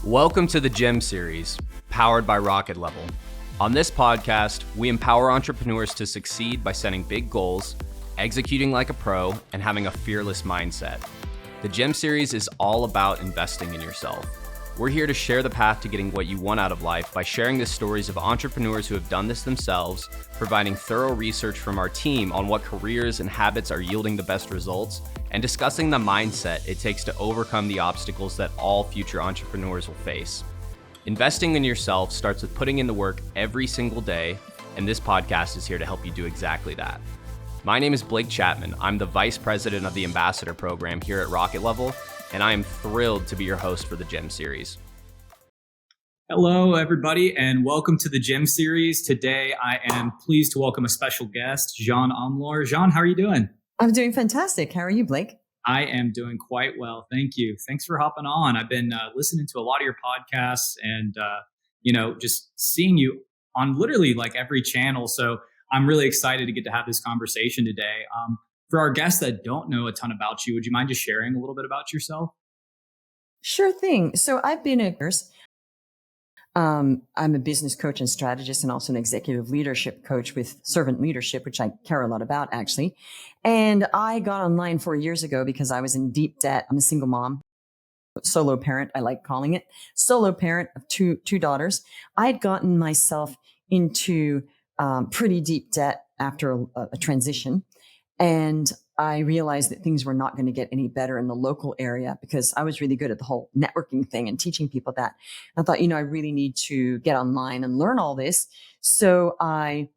Welcome to the G.E.M.Series, powered by RocketLevel. On this podcast, we empower entrepreneurs to succeed by setting big goals, executing like a pro, and having a fearless mindset. The G.E.M.Series is all about investing in yourself. We're here to share the path to getting what you want out of life by sharing the stories of entrepreneurs who have done this themselves, providing thorough research from our team on what careers and habits are yielding the best results, and discussing the mindset it takes to overcome the obstacles that all future entrepreneurs will face. Investing in yourself starts with putting in the work every single day, and this podcast is here to help you do exactly that. My name is Blake Chapman. I'm the Vice President of the Ambassador Program here at RocketLevel, and I am thrilled to be your host for the G.E.M.Series. Hello, everybody, and welcome to the G.E.M.Series. Today, I am pleased to welcome a special guest, Jeanne Omlor. Jeanne, how are you doing? I'm doing fantastic. How are you, Blake? I am doing quite well. Thank you. Thanks for hopping on. I've been listening to a lot of your podcasts and, just seeing you on literally like every channel. So I'm really excited to get to have this conversation today. For our guests that don't know a ton about you, would you mind just sharing a little bit about yourself? Sure thing. So I've been a nurse. I'm a business coach and strategist and also an executive leadership coach with servant leadership, which I care a lot about, actually. And I got online 4 years ago because I was in deep debt. I'm a single mom, solo parent, I like calling it, solo parent of two daughters. I'd gotten myself into pretty deep debt after a transition. And I realized that things were not going to get any better in the local area because I was really good at the whole networking thing and teaching people that. I thought, I really need to get online and learn all this. So I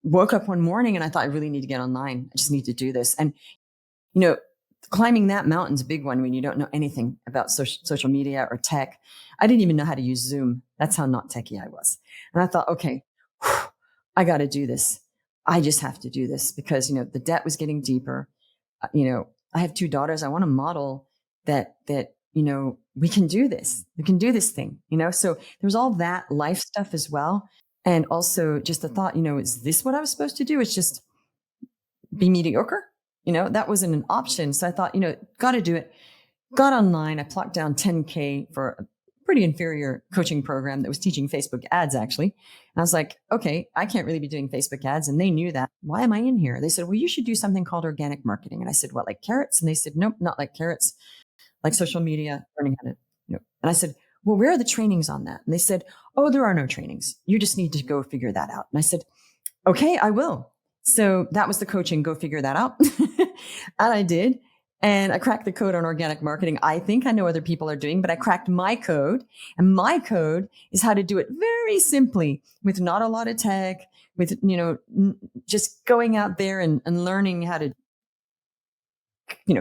woke up one morning and I thought, I really need to get online. I just need to do this. And, climbing that mountain's a big one when you don't know anything about social media or tech. I didn't even know how to use Zoom. That's how not techie I was. And I thought, okay, I got to do this. I just have to do this because, the debt was getting deeper. I have two daughters. I want to model that, we can do this. We can do this thing, so there was all that life stuff as well. And also just the thought, is this what I was supposed to do? It's just be mediocre. That wasn't an option. So I thought, got to do it. Got online. I plucked down 10K for a pretty inferior coaching program that was teaching Facebook ads, actually. And I was like, okay, I can't really be doing Facebook ads. And they knew that. Why am I in here? They said, well, you should do something called organic marketing. And I said, what, like carrots? And they said, nope, not like carrots, like social media, learning how to, And I said, well, where are the trainings on that? And they said, oh, there are no trainings. You just need to go figure that out. And I said, okay, I will. So that was the coaching, go figure that out. And I did. And I cracked the code on organic marketing. I think I know other people are doing, but I cracked my code. And my code is how to do it very simply with not a lot of tech, with, just going out there and learning how to,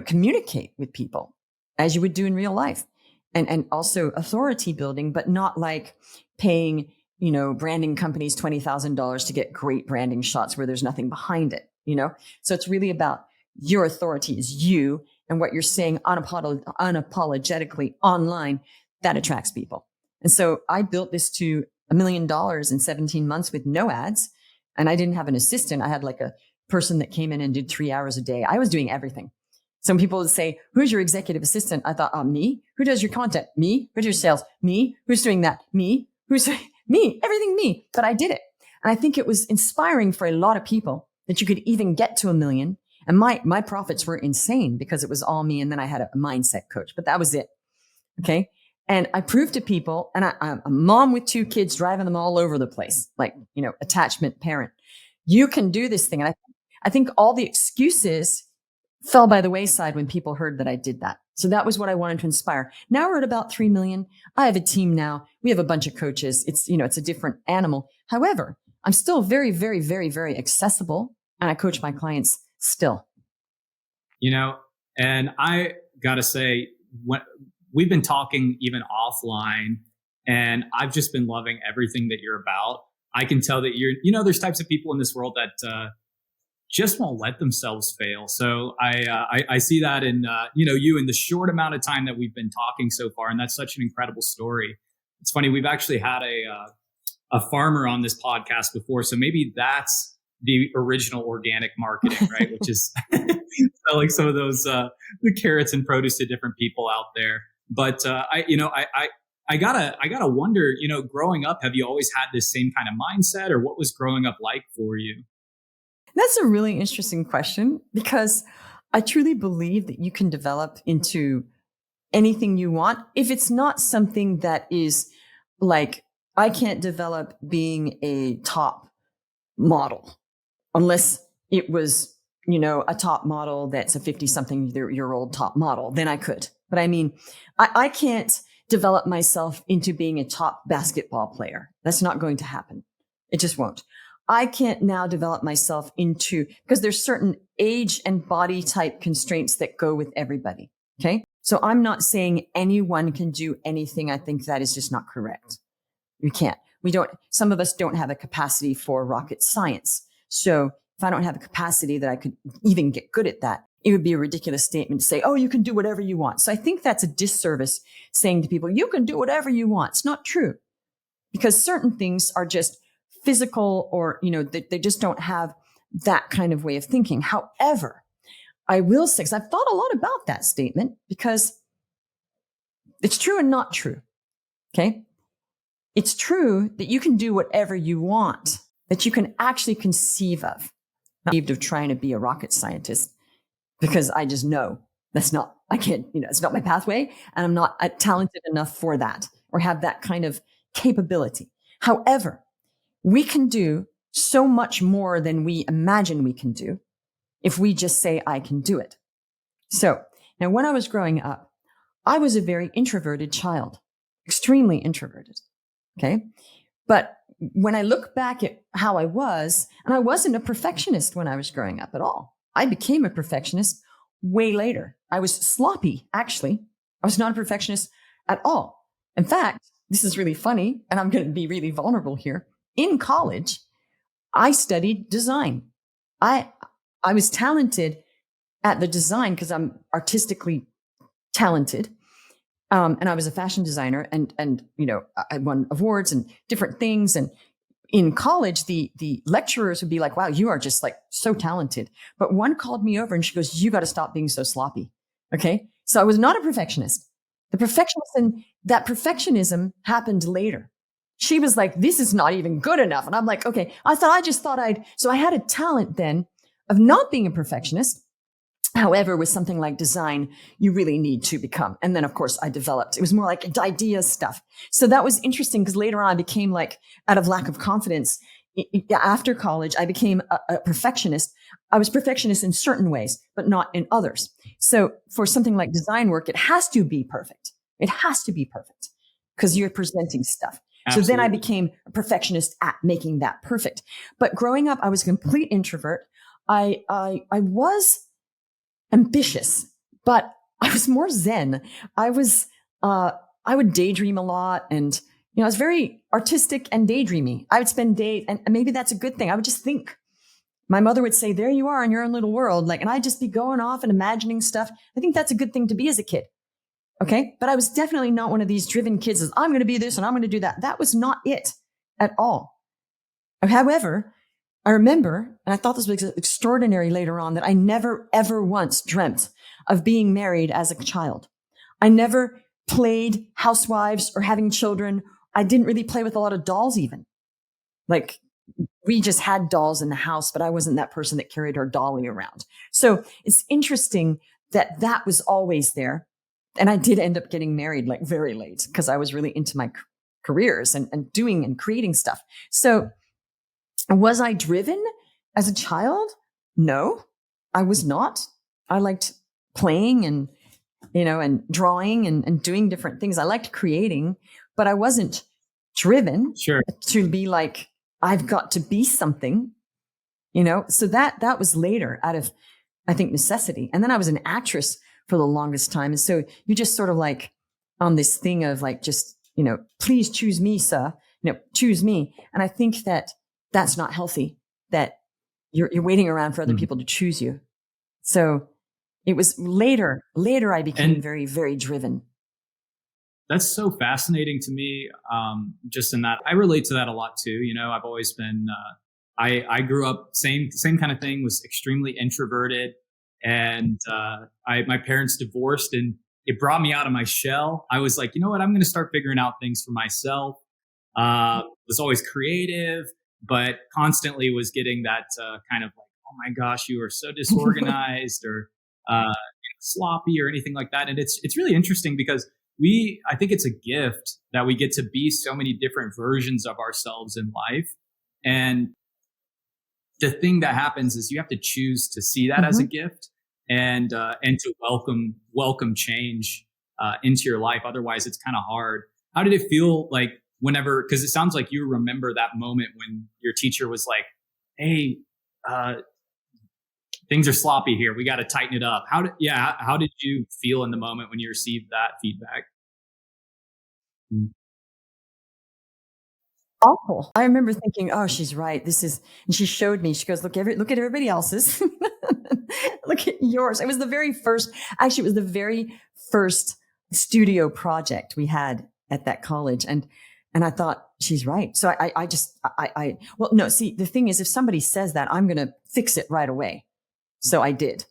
communicate with people as you would do in real life. And also authority building, but not like paying, branding companies $20,000 to get great branding shots where there's nothing behind it, So it's really about your authority is you and what you're saying unapologetically online that attracts people. And so I built this to $1 million in 17 months with no ads. And I didn't have an assistant. I had like a person that came in and did 3 hours a day. I was doing everything. Some people would say, who's your executive assistant? I thought, me? Who does your content? Me? Who does your sales? Me? Who's doing that? Me? Who's me? Everything me. But I did it. And I think it was inspiring for a lot of people that you could even get to $1 million. And my profits were insane because it was all me. And then I had a mindset coach, but that was it. Okay. And I proved to people, and I'm a mom with 2 kids driving them all over the place, like, attachment parent. You can do this thing. And I think all the excuses fell by the wayside when people heard that I did that. So that was what I wanted to inspire. Now we're at about 3 million. I have a team now. We have a bunch of coaches. It's, it's a different animal. However, I'm still very, very, very, very accessible. And I coach my clients still. And I got to say, we've been talking even offline, and I've just been loving everything that you're about. I can tell that there's types of people in this world that just won't let themselves fail. So I see that in, you in the short amount of time that we've been talking so far. And that's such an incredible story. It's funny. We've actually had a farmer on this podcast before. So maybe that's the original organic marketing, right? Which is selling some of those the carrots and produce to different people out there. But I gotta wonder, growing up, have you always had this same kind of mindset, or what was growing up like for you? That's a really interesting question, because I truly believe that you can develop into anything you want if it's not something that is like, I can't develop being a top model unless it was, a top model that's a 50-something-year-old top model. Then I could. But I mean, I can't develop myself into being a top basketball player. That's not going to happen. It just won't. I can't now develop myself into, because there's certain age and body type constraints that go with everybody. Okay. So I'm not saying anyone can do anything. I think that is just not correct. You can't. Some of us don't have a capacity for rocket science. So if I don't have a capacity that I could even get good at that, it would be a ridiculous statement to say, oh, you can do whatever you want. So I think that's a disservice, saying to people, you can do whatever you want. It's not true, because certain things are just physical, or, they just don't have that kind of way of thinking. However, I will say, because I've thought a lot about that statement, because it's true and not true. Okay. It's true that you can do whatever you want, that you can actually conceive of. Of trying to be a rocket scientist, because I just know I can't, it's not my pathway, and I'm not talented enough for that, or have that kind of capability. However, we can do so much more than we imagine we can do if we just say, I can do it. So now, when I was growing up, I was a very introverted child, extremely introverted. Okay. But when I look back at how I was, and I wasn't a perfectionist when I was growing up at all. I became a perfectionist way later. I was sloppy, actually. I was not a perfectionist at all. In fact, this is really funny, and I'm going to be really vulnerable here. In college, I studied design. I was talented at the design because I'm artistically talented. And I was a fashion designer, and I won awards and different things. And in college, the lecturers would be like, wow, you are just like so talented. But one called me over and she goes, you got to stop being so sloppy. Okay. So I was not a perfectionist. That perfectionism happened later. She was like, this is not even good enough. And I'm like, okay, so I had a talent then of not being a perfectionist. However, with something like design, you really need to become. And then, of course, it was more like idea stuff. So that was interesting, because later on I became like, out of lack of confidence, after college, I became a perfectionist. I was perfectionist in certain ways, but not in others. So for something like design work, it has to be perfect. It has to be perfect, because you're presenting stuff. Absolutely. So then I became a perfectionist at making that perfect. But growing up, I was a complete introvert. I was ambitious, but I was more zen. I would daydream a lot, and I was very artistic and daydreamy. I would spend days, and maybe that's a good thing. I would just think. My mother would say, there you are in your own little world. And I'd just be going off and imagining stuff. I think that's a good thing to be as a kid. Okay. But I was definitely not one of these driven kids as I'm going to be this and I'm going to do that. That was not it at all. However, I remember, and I thought this was extraordinary later on, that I never, ever once dreamt of being married as a child. I never played housewives or having children. I didn't really play with a lot of dolls even. Like, we just had dolls in the house, but I wasn't that person that carried her dolly around. So it's interesting that that was always there. And I did end up getting married like very late, because I was really into my careers and doing and creating stuff. So was I driven as a child? No, I was not. I liked playing and, and drawing and doing different things. I liked creating, but I wasn't driven to be like, I've got to be something, so that was later, out of, I think, necessity. And then I was an actress for the longest time. And so you just sort of like on this thing of like, just, please choose me, sir, choose me. And I think that that's not healthy, that you're waiting around for other people to choose you. So it was later I became very, very driven. That's so fascinating to me. Just in that, I relate to that a lot too. I've always been, I grew up, same kind of thing, was extremely introverted. And my parents divorced, and it brought me out of my shell. I was like, you know what? I'm going to start figuring out things for myself. Was always creative, but constantly was getting that kind of like, oh my gosh, you are so disorganized or sloppy or anything like that. And it's really interesting because I think it's a gift that we get to be so many different versions of ourselves in life. And the thing that happens is you have to choose to see that as a gift and to welcome change into your life. Otherwise, it's kind of hard. How did it feel like whenever? Because it sounds like you remember that moment when your teacher was like, "Hey, things are sloppy here. We got to tighten it up." How did you feel in the moment when you received that feedback? Awful. I remember thinking, oh, she's right. And she showed me, she goes, look at everybody else's. Look at yours. It was the very first studio project we had at that college. And I thought, she's right. So well, no, see, the thing is, if somebody says that, I'm going to fix it right away. So I did.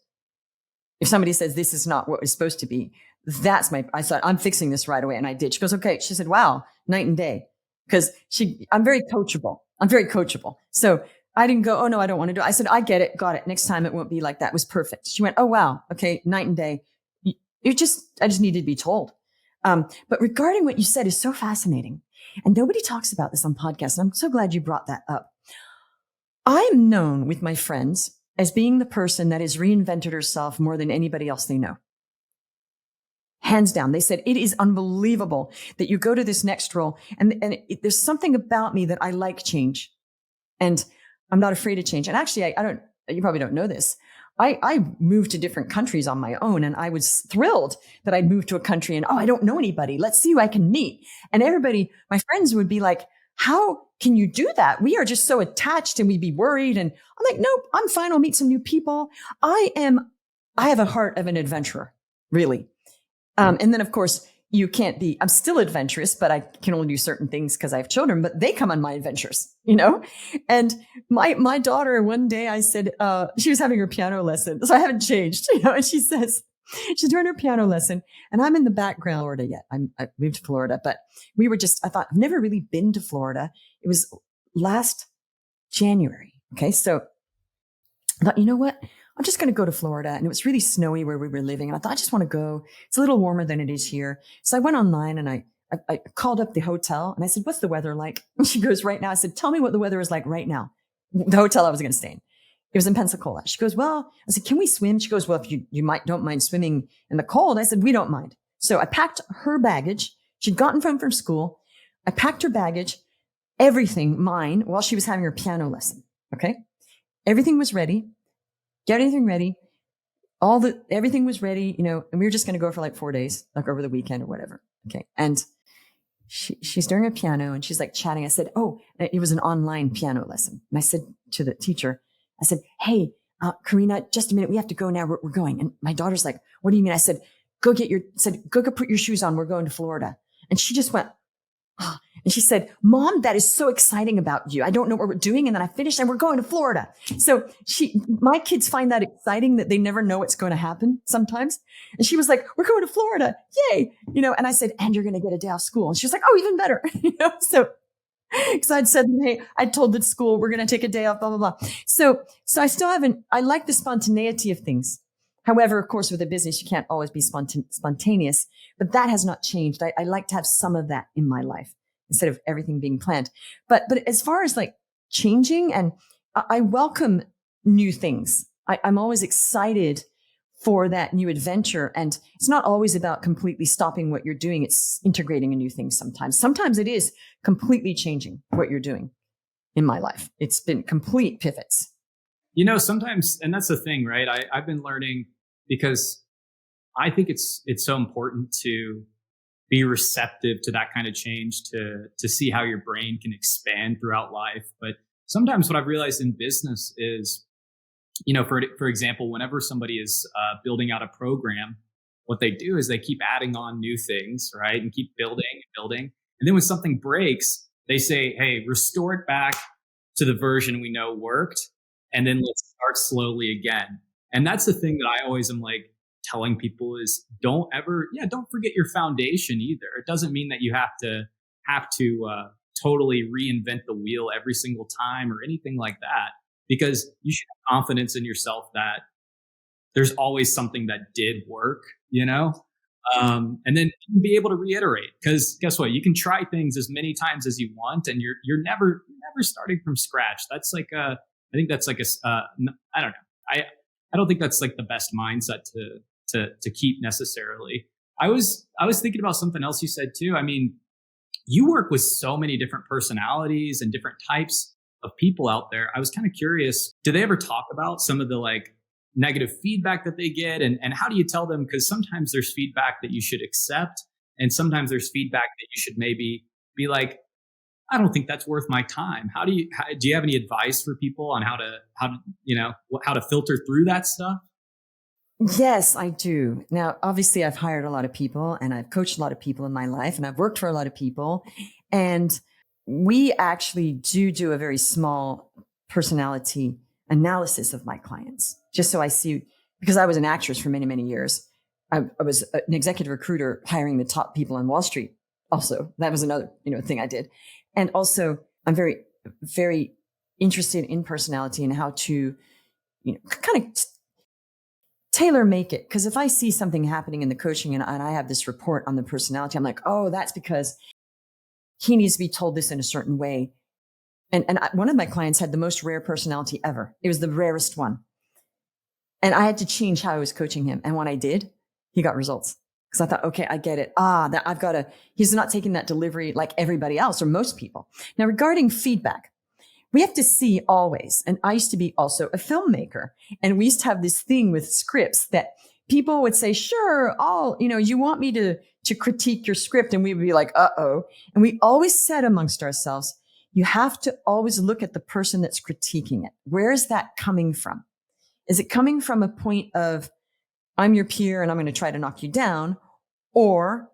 If somebody says this is not what it's supposed to be, I thought, I'm fixing this right away. And I did. She goes, okay. She said, wow, night and day. Because I'm very coachable. So I didn't go, oh no, I don't want to do it. I said, I get it. Got it. Next time it won't be like that. It was perfect. She went, oh wow. Okay. Night and day. I just needed to be told. But regarding what you said is so fascinating. And nobody talks about this on podcasts. And I'm so glad you brought that up. I'm known with my friends as being the person that has reinvented herself more than anybody else they know. Hands down. They said, it is unbelievable that you go to this next role. And there's something about me that I like change. And I'm not afraid of change. And actually, you probably don't know this. I moved to different countries on my own, and I was thrilled that I'd moved to a country and, oh, I don't know anybody. Let's see who I can meet. And everybody, my friends would be like, how can you do that? We are just so attached, and we'd be worried. And I'm like, nope, I'm fine. I'll meet some new people. I have a heart of an adventurer, really. And then, of course, I'm still adventurous, but I can only do certain things because I have children, but they come on my adventures, And my daughter, one day I said, she was having her piano lesson. So I haven't changed, and she says, she's doing her piano lesson and I'm in the background. Florida yet. I moved to Florida, but I thought, I've never really been to Florida. It was last January. Okay. So I thought, you know what? I'm just going to go to Florida. And it was really snowy where we were living. And I thought, I just want to go. It's a little warmer than it is here. So I went online and I called up the hotel and I said, what's the weather like? And she goes, right now. I said, tell me what the weather is like right now. The hotel I was going to stay in. It was in Pensacola. She goes, well, I said, can we swim? She goes, well, if you don't mind swimming in the cold. I said, we don't mind. So I packed her baggage. She'd gotten from school. I packed her baggage, everything, mine, while she was having her piano lesson. Okay. Everything was ready. Get anything ready. Everything was ready, and we were just going to go for like 4 days, like over the weekend or whatever. Okay. And she's doing a piano and she's like chatting. I said, oh, it was an online piano lesson. And I said to the teacher, I said, hey, Karina, just a minute. We have to go now. We're going. And my daughter's like, what do you mean? I said, go put your shoes on. We're going to Florida. And she just went, oh. And she said, Mom, that is so exciting about you. I don't know what we're doing. And then I finished and we're going to Florida. So my kids find that exciting that they never know what's going to happen sometimes. And she was like, we're going to Florida. Yay. And I said, and you're going to get a day off school. And she was like, oh, even better. So because I'd said, hey, I told the school, we're going to take a day off, blah, blah, blah. So I like the spontaneity of things. However, of course, with a business, you can't always be spontaneous, but that has not changed. I like to have some of that in my life instead of everything being planned. But as far as like changing, and I welcome new things. I'm always excited for that new adventure. And it's not always about completely stopping what you're doing. It's integrating a new thing sometimes. Sometimes it is completely changing what you're doing. In my life, it's been complete pivots. Sometimes, and that's the thing, right? I've been learning, because I think it's so important to be receptive to that kind of change, to see how your brain can expand throughout life. But sometimes what I've realized in business is, for example, whenever somebody is building out a program, what they do is they keep adding on new things, right? And keep building and building. And then when something breaks, they say, hey, restore it back to the version we know worked. And then let's start slowly again. And that's the thing that I always am like telling people is don't forget your foundation either. It doesn't mean that you have to totally reinvent the wheel every single time or anything like that, because you should have confidence in yourself that there's always something that did work, and then be able to reiterate, because guess what? You can try things as many times as you want, and you're never starting from scratch. That's like I think that's like I don't know. I don't think that's like the best mindset to keep necessarily. I was thinking about something else you said too. I mean, you work with so many different personalities and different types of people out there. I was kind of curious, do they ever talk about some of the like negative feedback that they get, and how do you tell them? Because sometimes there's feedback that you should accept, and sometimes there's feedback that you should maybe be like, I don't think that's worth my time. Do you have any advice for people on how to filter through that stuff? Yes, I do. Now, obviously, I've hired a lot of people and I've coached a lot of people in my life, and I've worked for a lot of people. And we actually do a very small personality analysis of my clients, just so I see, because I was an actress for many, many years. I was an executive recruiter hiring the top people on Wall Street. Also, that was another, thing I did. And also, I'm very, very interested in personality and how to, kind of tailor make it. Because if I see something happening in the coaching and I have this report on the personality, I'm like, oh, that's because he needs to be told this in a certain way. And one of my clients had the most rare personality ever. It was the rarest one. And I had to change how I was coaching him. And when I did, he got results. Because I thought, okay, I get it. He's not taking that delivery like everybody else or most people. Now, regarding feedback, we have to see always. And I used to be also a filmmaker. And we used to have this thing with scripts that people would say, sure, you want me to critique your script. And we would be like, uh-oh. And we always said amongst ourselves, you have to always look at the person that's critiquing it. Where is that coming from? Is it coming from a point of, I'm your peer and I'm going to try to knock you down, or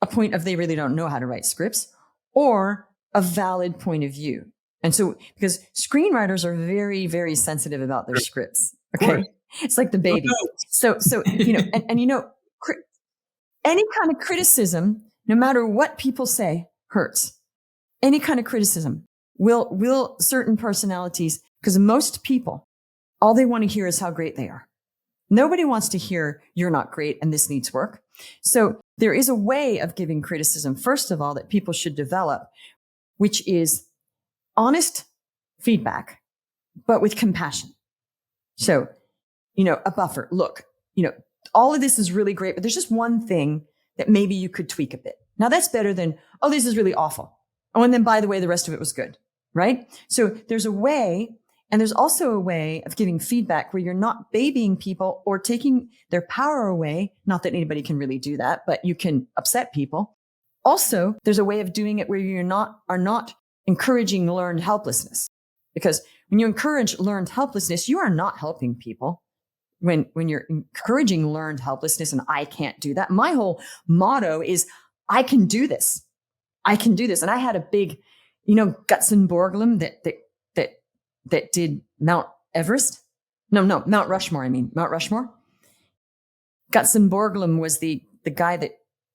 a point of they really don't know how to write scripts, or a valid point of view? And so, because screenwriters are very, very sensitive about their scripts. Okay. It's like the baby. So, any kind of criticism, no matter what people say, hurts. Any kind of criticism will certain personalities, because most people, all they want to hear is how great they are. Nobody wants to hear you're not great and this needs work. So there is a way of giving criticism, first of all, that people should develop, which is honest feedback, but with compassion. So, a buffer. Look, all of this is really great, but there's just one thing that maybe you could tweak a bit. Now that's better than, oh, this is really awful. Oh, and then by the way, the rest of it was good, right? So there's a way. And there's also a way of giving feedback where you're not babying people or taking their power away. Not that anybody can really do that, but you can upset people. Also, there's a way of doing it where you are not encouraging learned helplessness. Because when you encourage learned helplessness, you are not helping people. When you're encouraging learned helplessness and I can't do that, my whole motto is I can do this. I can do this. And I had a big, Gutzon Borglum that did Mount Everest. Mount Rushmore. Mount Rushmore. Gutzon Borglum was the guy that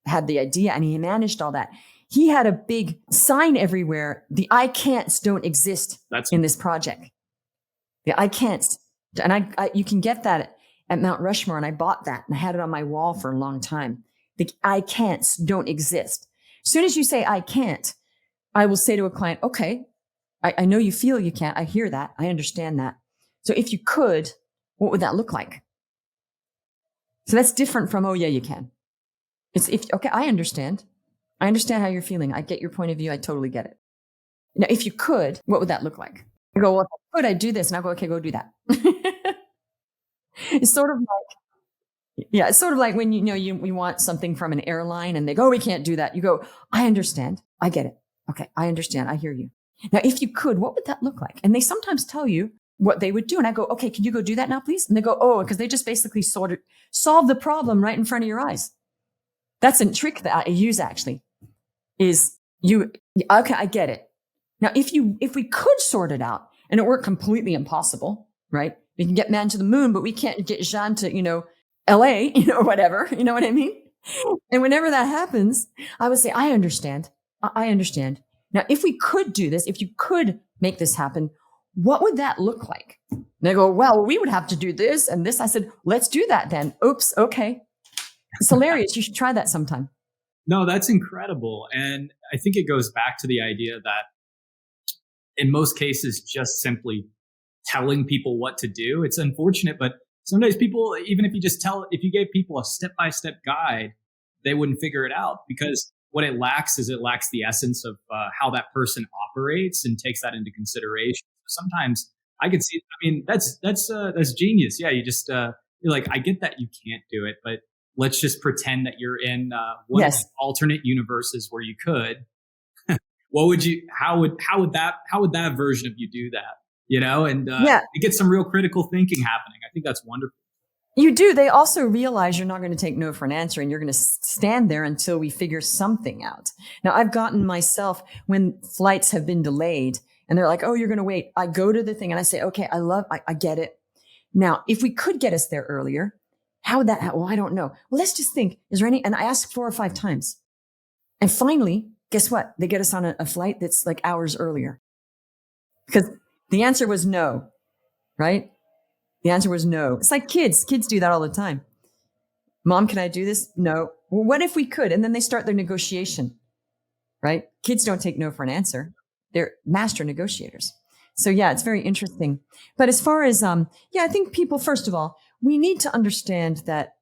had the idea, and he managed all that. He had a big sign everywhere. The I can'ts don't exist in this project. The I can'ts. And I you can get that at Mount Rushmore, and I bought that and I had it on my wall for a long time. The I can'ts don't exist. As soon as you say I can't, I will say to a client, okay, I know you feel you can't. I hear that. I understand that. So if you could, what would that look like? So that's different from, oh yeah, you can. Okay, I understand. I understand how you're feeling. I get your point of view. I totally get it. Now, if you could, what would that look like? I go, well, if I could, I'd do this. And I go, okay, go do that. It's sort of like when you want something from an airline and they go, we can't do that. You go, I understand. I get it. Okay, I understand. I hear you. Now, if you could, what would that look like? And they sometimes tell you what they would do. And I go, okay, can you go do that now, please? And they go, oh, because they just basically sort of solve the problem right in front of your eyes. That's a trick that I use actually okay, I get it. Now, if we could sort it out, and it weren't completely impossible, right? We can get man to the moon, but we can't get Jeanne to, LA, or whatever, you know what I mean? And whenever that happens, I would say, I understand. I understand. Now, if we could do this, if you could make this happen, what would that look like? And they go, well, we would have to do this and this. I said, let's do that then. Oops. Okay. It's hilarious. You should try that sometime. No, that's incredible. And I think it goes back to the idea that in most cases, just simply telling people what to do, it's unfortunate, but sometimes people, even if you gave people a step-by-step guide, they wouldn't figure it out, because what it lacks the essence of how that person operates and takes that into consideration. Sometimes I could see, I mean, that's genius. Yeah. You're like, I get that you can't do it, but let's just pretend that you're in one of the alternate universes where you could. How would that version of you do that? And you get some real critical thinking happening. I think that's wonderful. You do. They also realize you're not going to take no for an answer, and you're going to stand there until we figure something out. Now, I've gotten myself, when flights have been delayed and they're like, oh, you're going to wait. I go to the thing and I say, okay, I get it. Now, if we could get us there earlier, how would that happen? Well, I don't know. Well, let's just think, is there any, and I asked 4 or 5 times. And finally, guess what? They get us on a flight that's like hours earlier, because the answer was no, right? The answer was no. It's like kids. Kids do that all the time. Mom, can I do this? No. Well, what if we could? And then they start their negotiation, right? Kids don't take no for an answer. They're master negotiators. So yeah, it's very interesting. But as far as, I think people, first of all, we need to understand that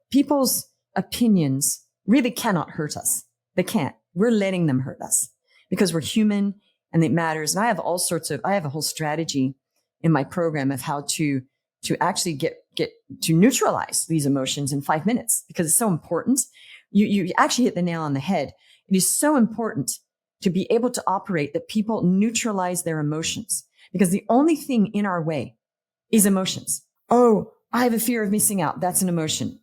people's opinions really cannot hurt us. They can't. We're letting them hurt us because we're human and it matters. And I have a whole strategy in my program of how to actually get to neutralize these emotions in 5 minutes, because it's so important. You actually hit the nail on the head. It is so important to be able to operate that people neutralize their emotions, because the only thing in our way is emotions. Oh, I have a fear of missing out. That's an emotion.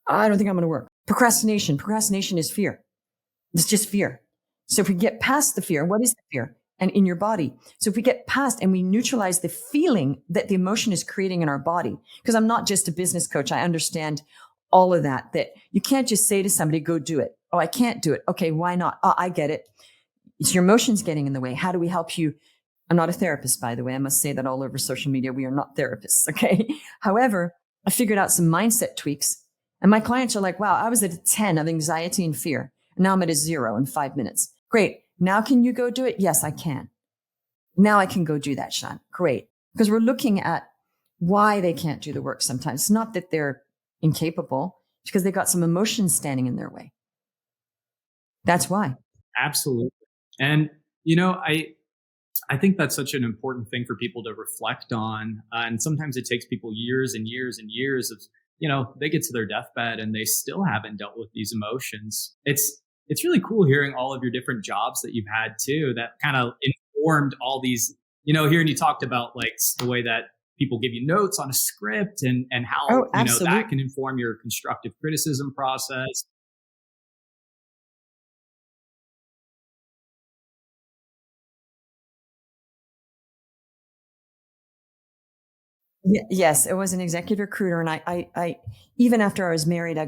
I don't think I'm going to work. Procrastination is fear. It's just fear. So if we get past the fear, what is the fear? And in your body. So if we get past and we neutralize the feeling that the emotion is creating in our body, because I'm not just a business coach. I understand all of that you can't just say to somebody, go do it. Oh, I can't do it. Okay. Why not? Oh, I get it. It's your emotions getting in the way. How do we help you? I'm not a therapist, by the way. I must say that all over social media. We are not therapists. Okay. However, I figured out some mindset tweaks, and my clients are like, wow, I was at a 10 of anxiety and fear. And now I'm at a 0 in 5 minutes. Great. Now can you go do it? Yes, I can. Now I can go do that, Jeanne. Great. Because we're looking at why they can't do the work sometimes. It's not that they're incapable. It's because they got some emotions standing in their way. That's why. Absolutely. And, I think that's such an important thing for people to reflect on. And sometimes it takes people years and years and years of, they get to their deathbed and they still haven't dealt with these emotions. It's really cool hearing all of your different jobs that you've had too, that kind of informed all these, hearing you talked about like the way that people give you notes on a script and how, that can inform your constructive criticism process. Yes, it was an executive recruiter. And I even after I was married, I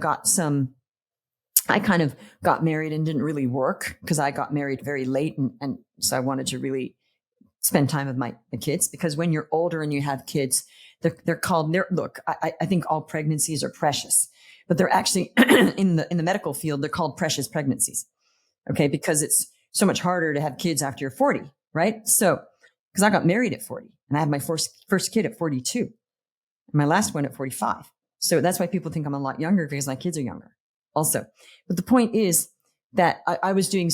kind of got married and didn't really work because I got married very late. And so I wanted to really spend time with my kids, because when you're older and you have kids, I think all pregnancies are precious, but they're actually in the medical field, they're called precious pregnancies. Okay. Because it's so much harder to have kids after you're 40, right? So, because I got married at 40 and I had my first kid at 42 and my last one at 45. So that's why people think I'm a lot younger, because my kids are younger also. But the point is that I was doing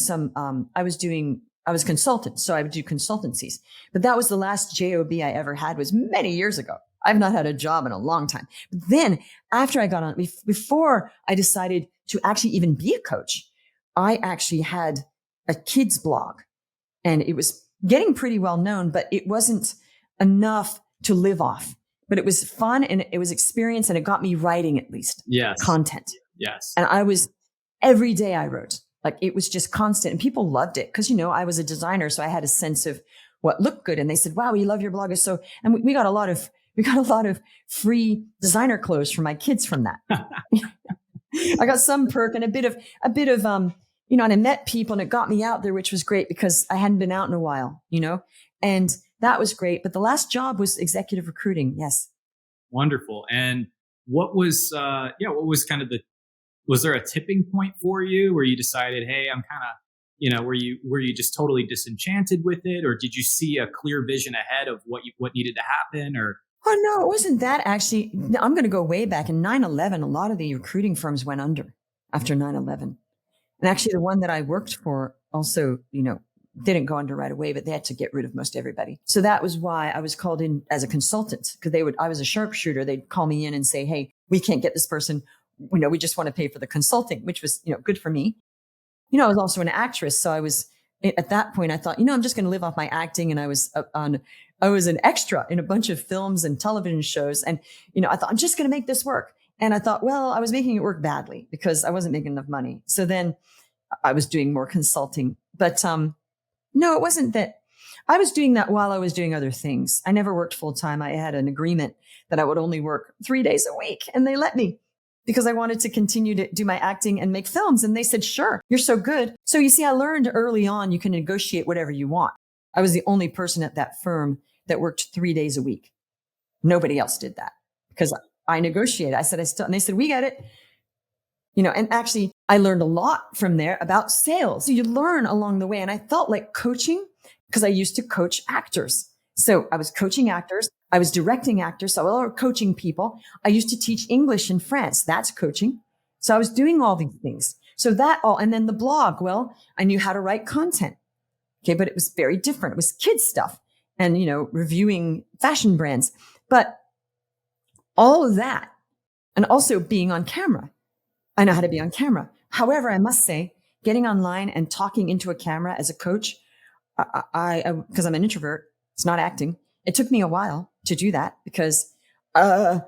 I was consultant. So I would do consultancies, but that was the last job I ever had, was many years ago. I've not had a job in a long time. But then after I got on, before I decided to actually even be a coach, I actually had a kids blog, and it was getting pretty well known, but it wasn't enough to live off. But it was fun and it was experience, and it got me writing at least content. Yes. And every day I wrote, like it was just constant, and people loved it because, I was a designer. So I had a sense of what looked good. And they said, wow, we love your blog. And we got a lot of we got a lot of free designer clothes for my kids from that. I got some perk and a bit of, and I met people and it got me out there, which was great because I hadn't been out in a while, and that was great. But the last job was executive recruiting. Yes. Wonderful. And what was was there a tipping point for you where you decided, hey, I'm kind of, were you just totally disenchanted with it, or did you see a clear vision ahead of what needed to happen? Or oh no, it wasn't that actually. I'm going to go way back. In 9/11, a lot of the recruiting firms went under after 9/11, and actually the one that I worked for also, didn't go under right away, but they had to get rid of most everybody. So that was why I was called in as a consultant, because I was a sharpshooter. They'd call me in and say, hey, we can't get this person. We just want to pay for the consulting, which was, good for me. I was also an actress. So I was, at that point, I thought, I'm just going to live off my acting. And I was an extra in a bunch of films and television shows. And, I thought, I'm just going to make this work. And I thought, well, I was making it work badly because I wasn't making enough money. So then I was doing more consulting, but, no, it wasn't that. I was doing that while I was doing other things. I never worked full time. I had an agreement that I would only work 3 days a week, and they let me because I wanted to continue to do my acting and make films. And they said, sure, you're so good. So you see, I learned early on, you can negotiate whatever you want. I was the only person at that firm that worked 3 days a week. Nobody else did that because I negotiated. I said, and they said, we get it. And actually I learned a lot from there about sales. So you learn along the way. And I felt like coaching because I used to coach actors. So I was coaching actors. I was directing actors. So I was coaching people. I used to teach English in France. That's coaching. So I was doing all these things. So and then the blog, well, I knew how to write content. Okay. But it was very different. It was kids stuff and, reviewing fashion brands, but all of that. And also being on camera. I know how to be on camera. However, I must say, getting online and talking into a camera as a coach, because I'm an introvert, it's not acting. It took me a while to do that because, and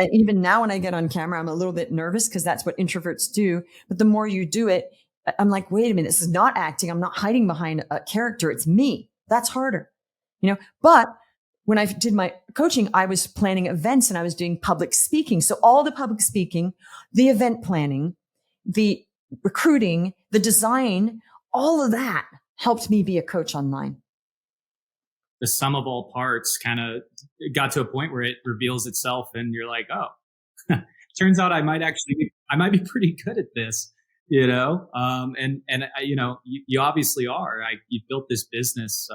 even now when I get on camera, I'm a little bit nervous because that's what introverts do. But the more you do it, I'm like, wait a minute, this is not acting. I'm not hiding behind a character. It's me. That's harder, but when I did my coaching, I was planning events and I was doing public speaking. So all the public speaking, the event planning, the recruiting, the design, all of that helped me be a coach online. The sum of all parts kind of got to a point where it reveals itself and you're like, oh, turns out I might be pretty good at this, you obviously are. You built this business,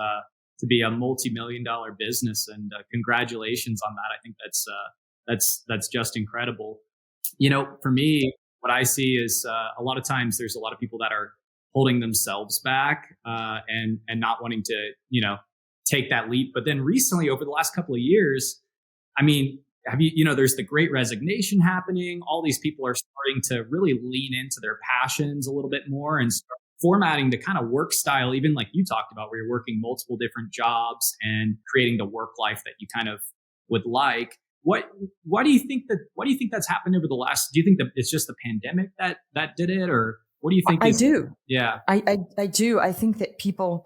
to be a multi-million-dollar business, and congratulations on that. I think that's just incredible. For me, what I see is a lot of times there's a lot of people that are holding themselves back and not wanting to take that leap. But then recently, over the last couple of years, I mean, there's the great resignation happening. All these people are starting to really lean into their passions a little bit more and start formatting the kind of work style, even like you talked about, where you're working multiple different jobs and creating the work life that you kind of would like. What do you think that's happened over the last? Do you think that it's just the pandemic that did it, or what do you think? I do. Yeah, I do. I think that people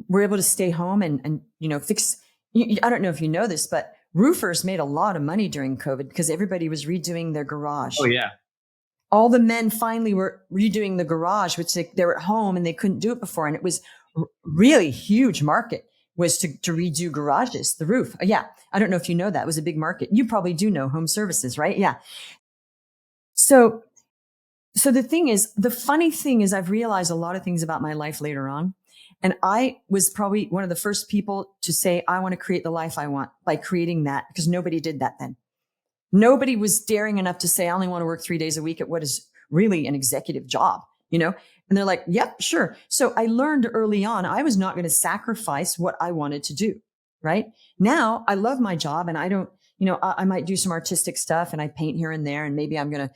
were able to stay home and fix. I don't know if you know this, but roofers made a lot of money during COVID because everybody was redoing their garage. Oh yeah. All the men finally were redoing the garage, which they were at home and they couldn't do it before. And it was really huge market was to redo garages, the roof. Yeah. I don't know if you know that. It was a big market. You probably do know home services, right? Yeah. So the funny thing is I've realized a lot of things about my life later on. And I was probably one of the first people to say, I want to create the life I want by creating that, because nobody did that then. Nobody was daring enough to say, I only want to work 3 days a week at what is really an executive job, And they're like, yep, sure. So I learned early on, I was not going to sacrifice what I wanted to do. Right now, I love my job and I don't, I might do some artistic stuff and I paint here and there and maybe I'm going to,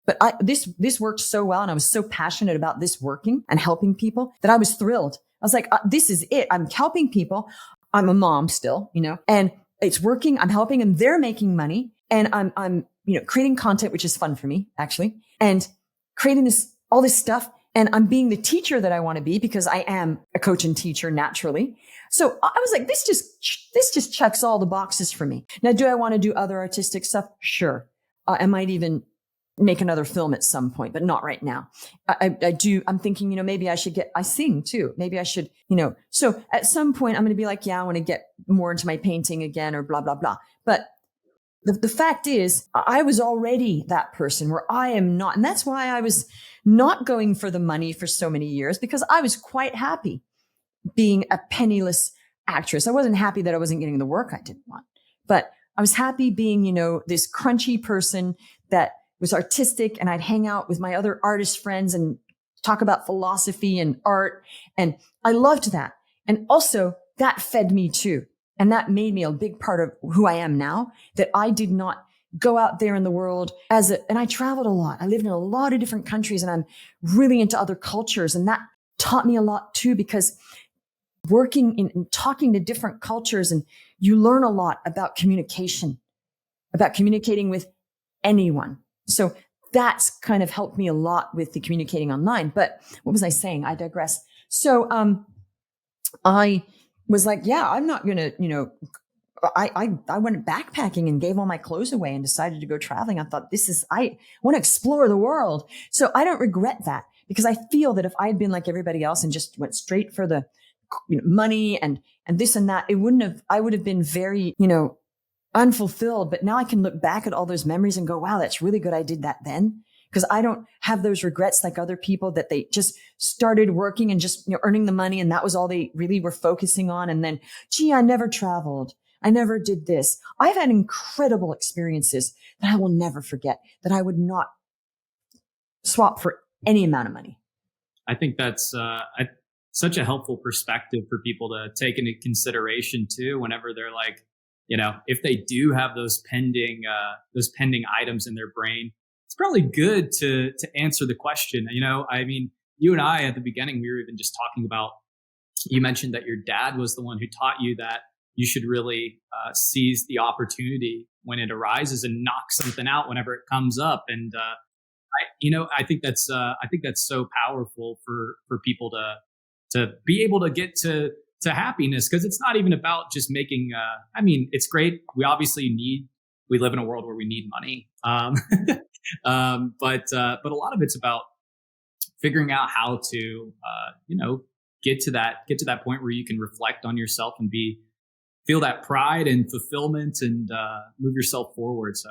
but this worked so well. And I was so passionate about this working and helping people that I was thrilled. I was like, this is it. I'm helping people. I'm a mom still, and it's working. I'm helping them. They're making money. And I'm creating content, which is fun for me, actually, and creating all this stuff. And I'm being the teacher that I want to be because I am a coach and teacher naturally. So I was like, this just checks all the boxes for me. Now, do I want to do other artistic stuff? Sure. I might even make another film at some point, but not right now. I'm thinking, maybe I sing too. Maybe I should, so at some point I'm going to be like, yeah, I want to get more into my painting again or blah, blah, blah. But the fact is, I was already that person where I am not. And that's why I was not going for the money for so many years, because I was quite happy being a penniless actress. I wasn't happy that I wasn't getting the work I didn't want, but I was happy being, this crunchy person that was artistic, and I'd hang out with my other artist friends and talk about philosophy and art. And I loved that. And also that fed me too. And that made me a big part of who I am now, that I did not go out there in the world and I traveled a lot. I lived in a lot of different countries, and I'm really into other cultures. And that taught me a lot too, because working in talking to different cultures, and you learn a lot about communication, about communicating with anyone. So that's kind of helped me a lot with the communicating online. But what was I saying? I digress. So, I was like, yeah, I'm not going to, I went backpacking and gave all my clothes away and decided to go traveling. I thought, I want to explore the world. So I don't regret that, because I feel that if I had been like everybody else and just went straight for the money and this and that, I would have been very, unfulfilled. But now I can look back at all those memories and go, wow, that's really good. I did that then. Because I don't have those regrets like other people, that they just started working and just earning the money, and that was all they really were focusing on. And then, gee, I never traveled. I never did this. I've had incredible experiences that I will never forget, that I would not swap for any amount of money. I think that's such a helpful perspective for people to take into consideration too, whenever they're like, if they do have those pending items in their brain. It's probably good to answer the question. I mean, you and I at the beginning, we were even just talking about, you mentioned that your dad was the one who taught you that you should really seize the opportunity when it arises and knock something out whenever it comes up. And I think that's so powerful for people to be able to get to happiness, because it's not even about just making. It's great. We live in a world where we need money. But a lot of it's about figuring out how to, get to that point where you can reflect on yourself and feel that pride and fulfillment and move yourself forward. So,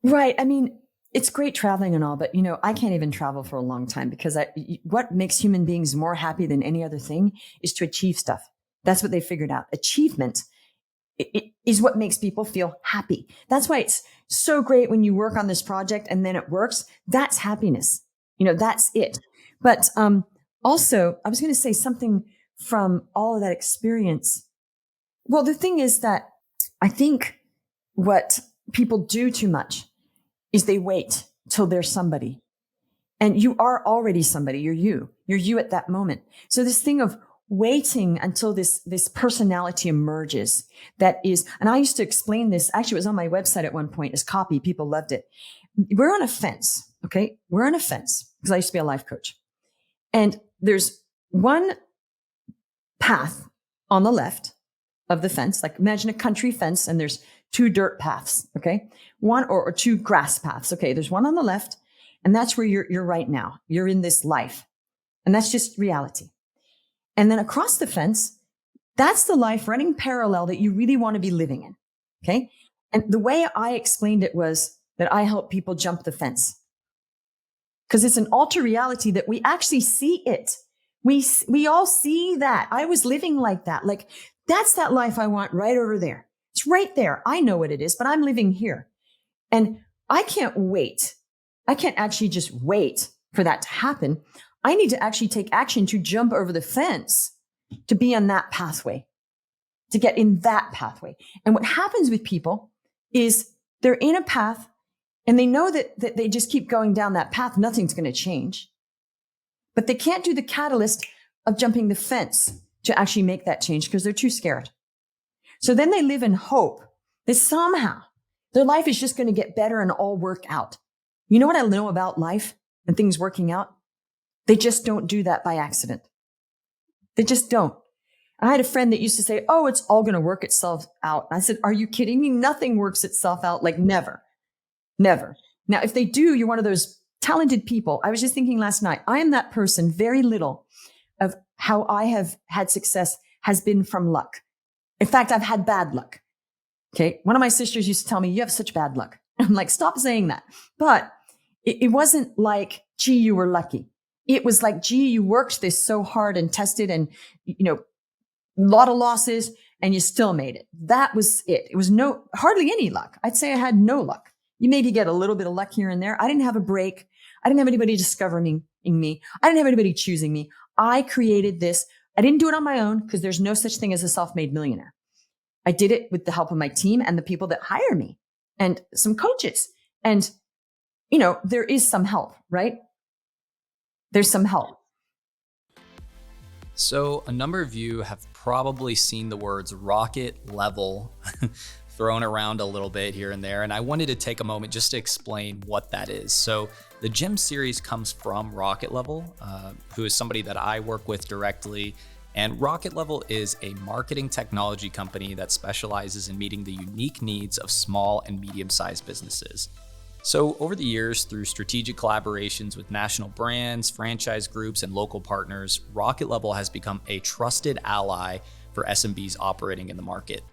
right. I mean, it's great traveling and all, but I can't even travel for a long time, because what makes human beings more happy than any other thing is to achieve stuff. That's what they figured out. Achievement it is what makes people feel happy. That's why it's so great when you work on this project and then it works. That's happiness. That's it. But also, I was going to say something from all of that experience. Well, the thing is that I think what people do too much is they wait till they're somebody. And you are already somebody. You're you at that moment. So this thing of waiting until this personality emerges, that is, and I used to explain this, actually it was on my website at one point as copy. People loved it. We're on a fence. Okay. We're on a fence, because I used to be a life coach, and there's one path on the left of the fence. Like imagine a country fence, and there's two dirt paths. Okay. One or two grass paths. Okay. There's one on the left, and that's where you're right now. You're in this life, and that's just reality. And then across the fence, that's the life running parallel that you really want to be living in. Okay. And the way I explained it was that I help people jump the fence, because it's an alter reality that we actually see it. We all see that. I was living like that. Like that's that life I want right over there. It's right there. I know what it is, but I'm living here. And I can't wait. I can't actually just wait for that to happen. I need to actually take action to jump over the fence, to be on that pathway, to get in that pathway. And what happens with people is they're in a path and they know that they just keep going down that path. Nothing's going to change, but they can't do the catalyst of jumping the fence to actually make that change, because they're too scared. So then they live in hope that somehow their life is just going to get better and all work out. You know what I know about life and things working out? They just don't do that by accident. They just don't. I had a friend that used to say, oh, it's all going to work itself out. And I said, are you kidding me? Nothing works itself out. Like never, never. Now, if they do, you're one of those talented people. I was just thinking last night, I am that person. Very little of how I have had success has been from luck. In fact, I've had bad luck. Okay. One of my sisters used to tell me, you have such bad luck. I'm like, stop saying that. But it wasn't like, gee, you were lucky. It was like, gee, you worked this so hard and tested and, a lot of losses and you still made it. That was it. It was hardly any luck. I'd say I had no luck. You maybe get a little bit of luck here and there. I didn't have a break. I didn't have anybody discovering me. I didn't have anybody choosing me. I created this. I didn't do it on my own because there's no such thing as a self-made millionaire. I did it with the help of my team and the people that hire me and some coaches. And, there is some help, right? There's some help. So a number of you have probably seen the words rocket level thrown around a little bit here and there. And I wanted to take a moment just to explain what that is. So the G.E.M.Series comes from RocketLevel, who is somebody that I work with directly. And RocketLevel is a marketing technology company that specializes in meeting the unique needs of small and medium-sized businesses. So over the years, through strategic collaborations with national brands, franchise groups, and local partners, RocketLevel has become a trusted ally for SMBs operating in the market.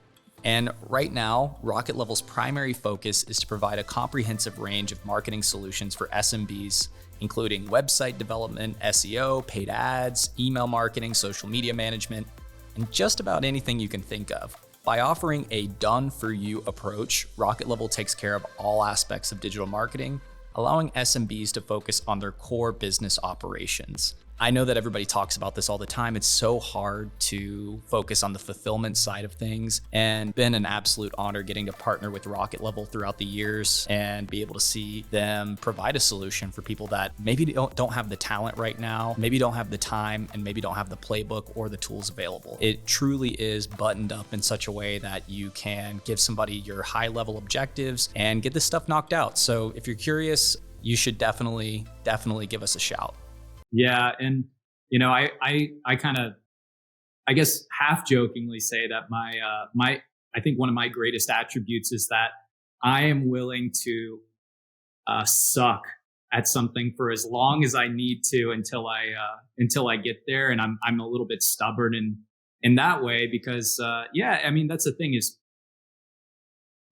And right now, RocketLevel's primary focus is to provide a comprehensive range of marketing solutions for SMBs, including website development, SEO, paid ads, email marketing, social media management, and just about anything you can think of. By offering a done-for-you approach, RocketLevel takes care of all aspects of digital marketing, allowing SMBs to focus on their core business operations. I know that everybody talks about this all the time. It's so hard to focus on the fulfillment side of things, and been an absolute honor getting to partner with RocketLevel throughout the years and be able to see them provide a solution for people that maybe don't have the talent right now, maybe don't have the time, and maybe don't have the playbook or the tools available. It truly is buttoned up in such a way that you can give somebody your high level objectives and get this stuff knocked out. So if you're curious, you should definitely give us a shout. Yeah. And, I kind of, I guess half jokingly say that I think one of my greatest attributes is that I am willing to suck at something for as long as I need to until I get there. And I'm a little bit stubborn in that way because, that's the thing is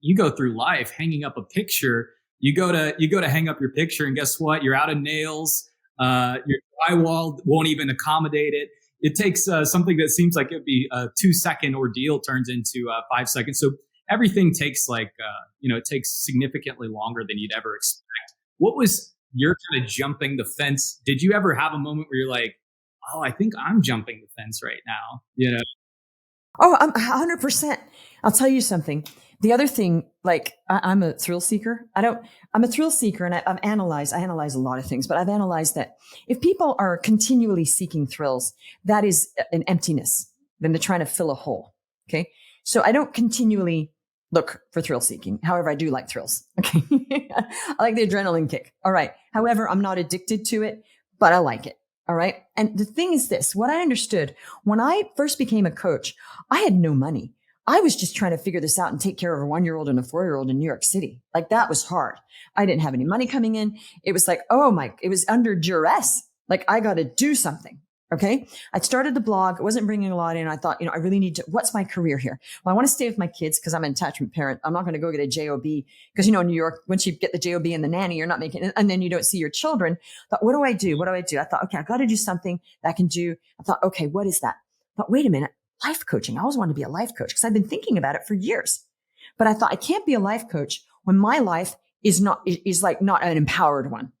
you go through life hanging up a picture. You go to hang up your picture and guess what? You're out of nails. Your drywall won't even accommodate it. It takes something that seems like it'd be a 2-second ordeal turns into 5 seconds. So everything takes it takes significantly longer than you'd ever expect. What was your kind of jumping the fence? Did you ever have a moment where you're like, oh, I think I'm jumping the fence right now? Oh, I'm 100%. I'll tell you something. The other thing, I'm a thrill seeker. I'm a thrill seeker and I analyze a lot of things, but I've analyzed that if people are continually seeking thrills, that is an emptiness. Then they're trying to fill a hole. Okay. So I don't continually look for thrill seeking. However, I do like thrills. Okay. I like the adrenaline kick. All right. However, I'm not addicted to it, but I like it. All right. And the thing is this, what I understood when I first became a coach, I had no money. I was just trying to figure this out and take care of a 1-year-old and a 4-year-old in New York City. Like that was hard. I didn't have any money coming in. It was like, it was under duress. Like I got to do something. Okay. I started the blog. It wasn't bringing a lot in. I thought, I really need to, what's my career here? Well, I want to stay with my kids because I'm an attachment parent. I'm not going to go get a JOB because, in New York, once you get the JOB and the nanny, you're not making it. And then you don't see your children. I thought, what do I do? I thought, okay, I got to do something that I can do. I thought, okay, what is that? But wait a minute. Life coaching. I always wanted to be a life coach because I've been thinking about it for years. But I thought I can't be a life coach when my life is not an empowered one.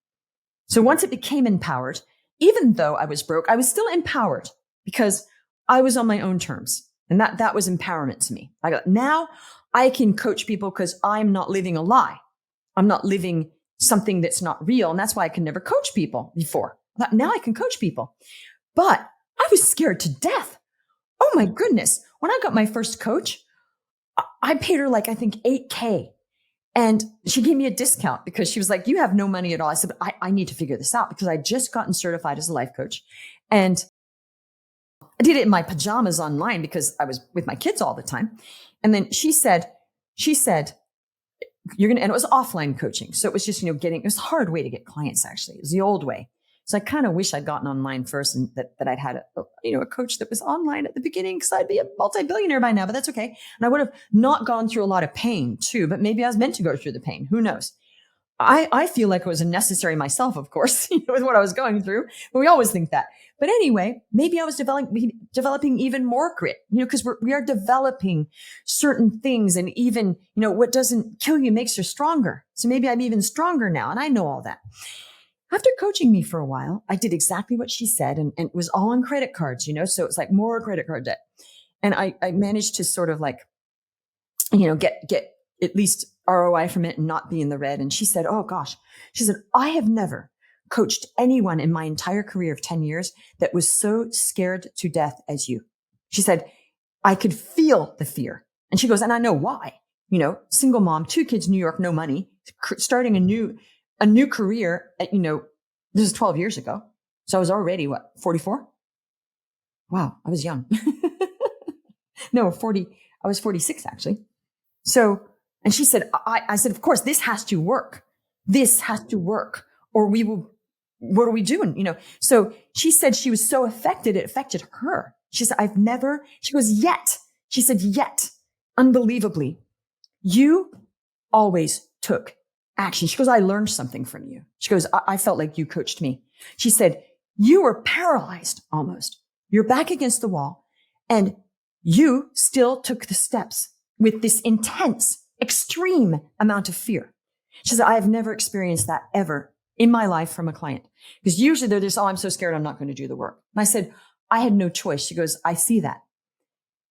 So once it became empowered, even though I was broke, I was still empowered because I was on my own terms. And that was empowerment to me. Now I can coach people because I'm not living a lie. I'm not living something that's not real. And that's why I could never coach people before. Now I can coach people. But I was scared to death. Oh my goodness. When I got my first coach, I paid her I think $8,000. And she gave me a discount because she was like, you have no money at all. I said, I need to figure this out because I just gotten certified as a life coach. And I did it in my pajamas online because I was with my kids all the time. And then she said, you're going to, and it was offline coaching. So it was just, it was a hard way to get clients, actually. It was the old way. So I kind of wish I'd gotten online first and that I'd had a coach that was online at the beginning because I'd be a multi-billionaire by now, but that's okay. And I would have not gone through a lot of pain too, but maybe I was meant to go through the pain. Who knows? I feel like it was necessary myself, of course, with what I was going through, but we always think that. But anyway, maybe I was developing even more grit, because we are developing certain things, and even, what doesn't kill you makes you stronger. So maybe I'm even stronger now, and I know all that. After coaching me for a while, I did exactly what she said, and it was all on credit cards, so it was like more credit card debt. And I managed to sort of like, get at least ROI from it and not be in the red. And she said, oh gosh, she said, I have never coached anyone in my entire career of 10 years that was so scared to death as you. She said, I could feel the fear. And she goes, and I know why, single mom, 2 kids, New York, no money, starting a new career at, this is 12 years ago. So I was already 44? Wow. I was young. No, 40. I was 46 actually. So, and she said, I said, of course, this has to work. This has to work or we will, what are we doing? So she said she was so affected, it affected her. She said, she goes, yet, she said, yet, unbelievably, you always took action. She goes, I learned something from you. She goes, I felt like you coached me. She said, you were paralyzed almost. You're back against the wall and you still took the steps with this intense, extreme amount of fear. She said, I have never experienced that ever in my life from a client. Because usually they're just, oh, I'm so scared I'm not going to do the work. And I said, I had no choice. She goes, I see that.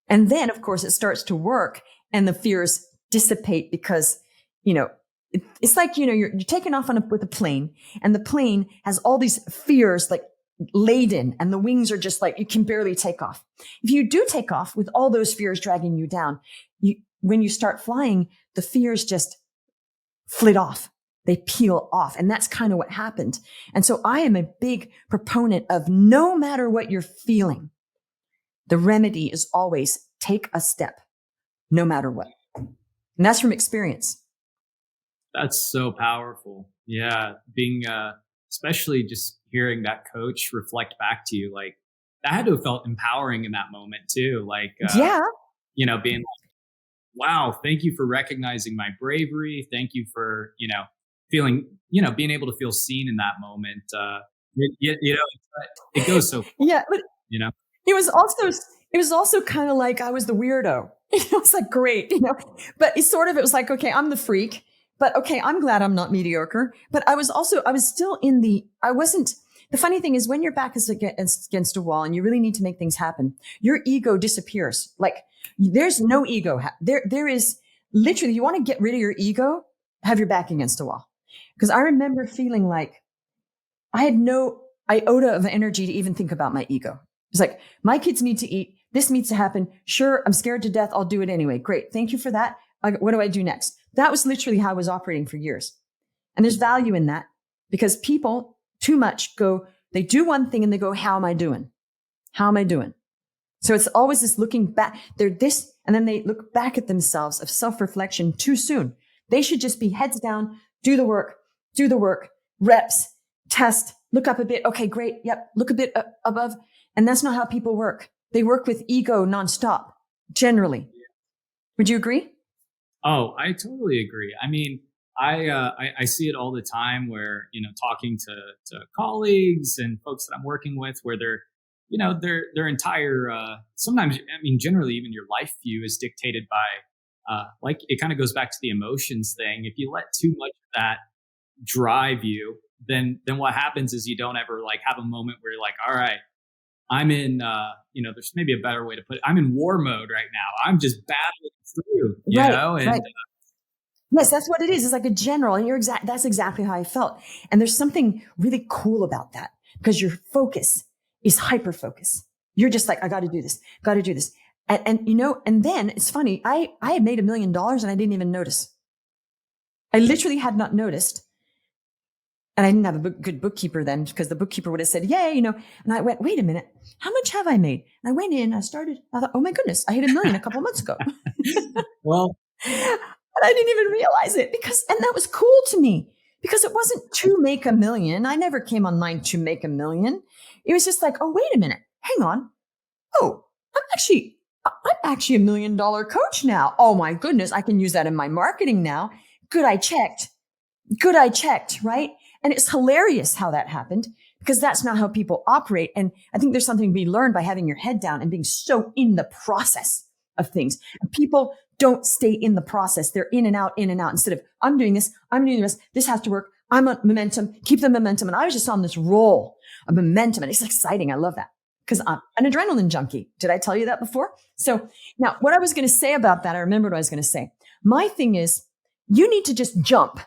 And then, of course, it starts to work and the fears dissipate because, it's like, you're taking off with a plane and the plane has all these fears like laden and the wings are just like, you can barely take off. If you do take off with all those fears dragging you down, when you start flying, the fears just flit off. They peel off. And that's kind of what happened. And so I am a big proponent of no matter what you're feeling, the remedy is always take a step, no matter what. And that's from experience. That's so powerful. Yeah. Being, especially just hearing that coach reflect back to you, like that had to have felt empowering in that moment too. Like, yeah, being like, wow, thank you for recognizing my bravery. Thank you for, feeling, being able to feel seen in that moment. It goes so far, yeah, but it was also kind of like I was the weirdo. It was like, great, but it was like, okay, I'm the freak, but okay, I'm glad I'm not mediocre. But I was still the funny thing is when your back is against a wall and you really need to make things happen, your ego disappears. Like there's no ego. There is literally, you want to get rid of your ego, have your back against a wall. Because I remember feeling like I had no iota of energy to even think about my ego. It's like, my kids need to eat. This needs to happen. Sure, I'm scared to death. I'll do it anyway. Great. Thank you for that. What do I do next? That was literally how I was operating for years. And there's value in that because people too much they do one thing and they go, how am I doing? How am I doing? So it's always this looking back. They're this, and then they look back at themselves of self-reflection too soon. They should just be heads down, do the work, reps, test, look up a bit. Okay, great. Yep. Look a bit above. And that's not how people work. They work with ego nonstop, generally. Would you agree? Oh, I totally agree. I mean, I see it all the time where, talking to colleagues and folks that I'm working with where their entire, sometimes, generally even your life view is dictated by, like it kind of goes back to the emotions thing. If you let too much of that drive you, then what happens is you don't ever like have a moment where you're like, all right, I'm in, there's maybe a better way to put it. I'm in war mode right now. I'm just battling through, you know? And, right. Yes, that's what it is. It's like a general, and that's exactly how I felt. And there's something really cool about that because your focus is hyper focus. You're just like, I got to do this. And then it's funny. I had made $1 million and I didn't even notice. I literally had not noticed. And I didn't have a good bookkeeper then, because the bookkeeper would have said, yay, you know, and I went, wait a minute, how much have I made? And I went in, I thought, oh my goodness, I hit $1 million a couple of months ago. Well, and I didn't even realize it and that was cool to me, because it wasn't to make $1 million. I never came online to make $1 million. It was just like, oh, wait a minute, hang on. Oh, I'm actually $1 million coach now. Oh my goodness, I can use that in my marketing now. Good, I checked, right? And it's hilarious how that happened, because that's not how people operate. And I think there's something to be learned by having your head down and being so in the process of things. And people don't stay in the process. They're in and out, instead of, I'm doing this, this has to work. I'm on momentum, keep the momentum. And I was just on this roll of momentum, and it's exciting. I love that, because I'm an adrenaline junkie. Did I tell you that before? So now what I was going to say about that, I remember what I was going to say. My thing is, you need to just jump.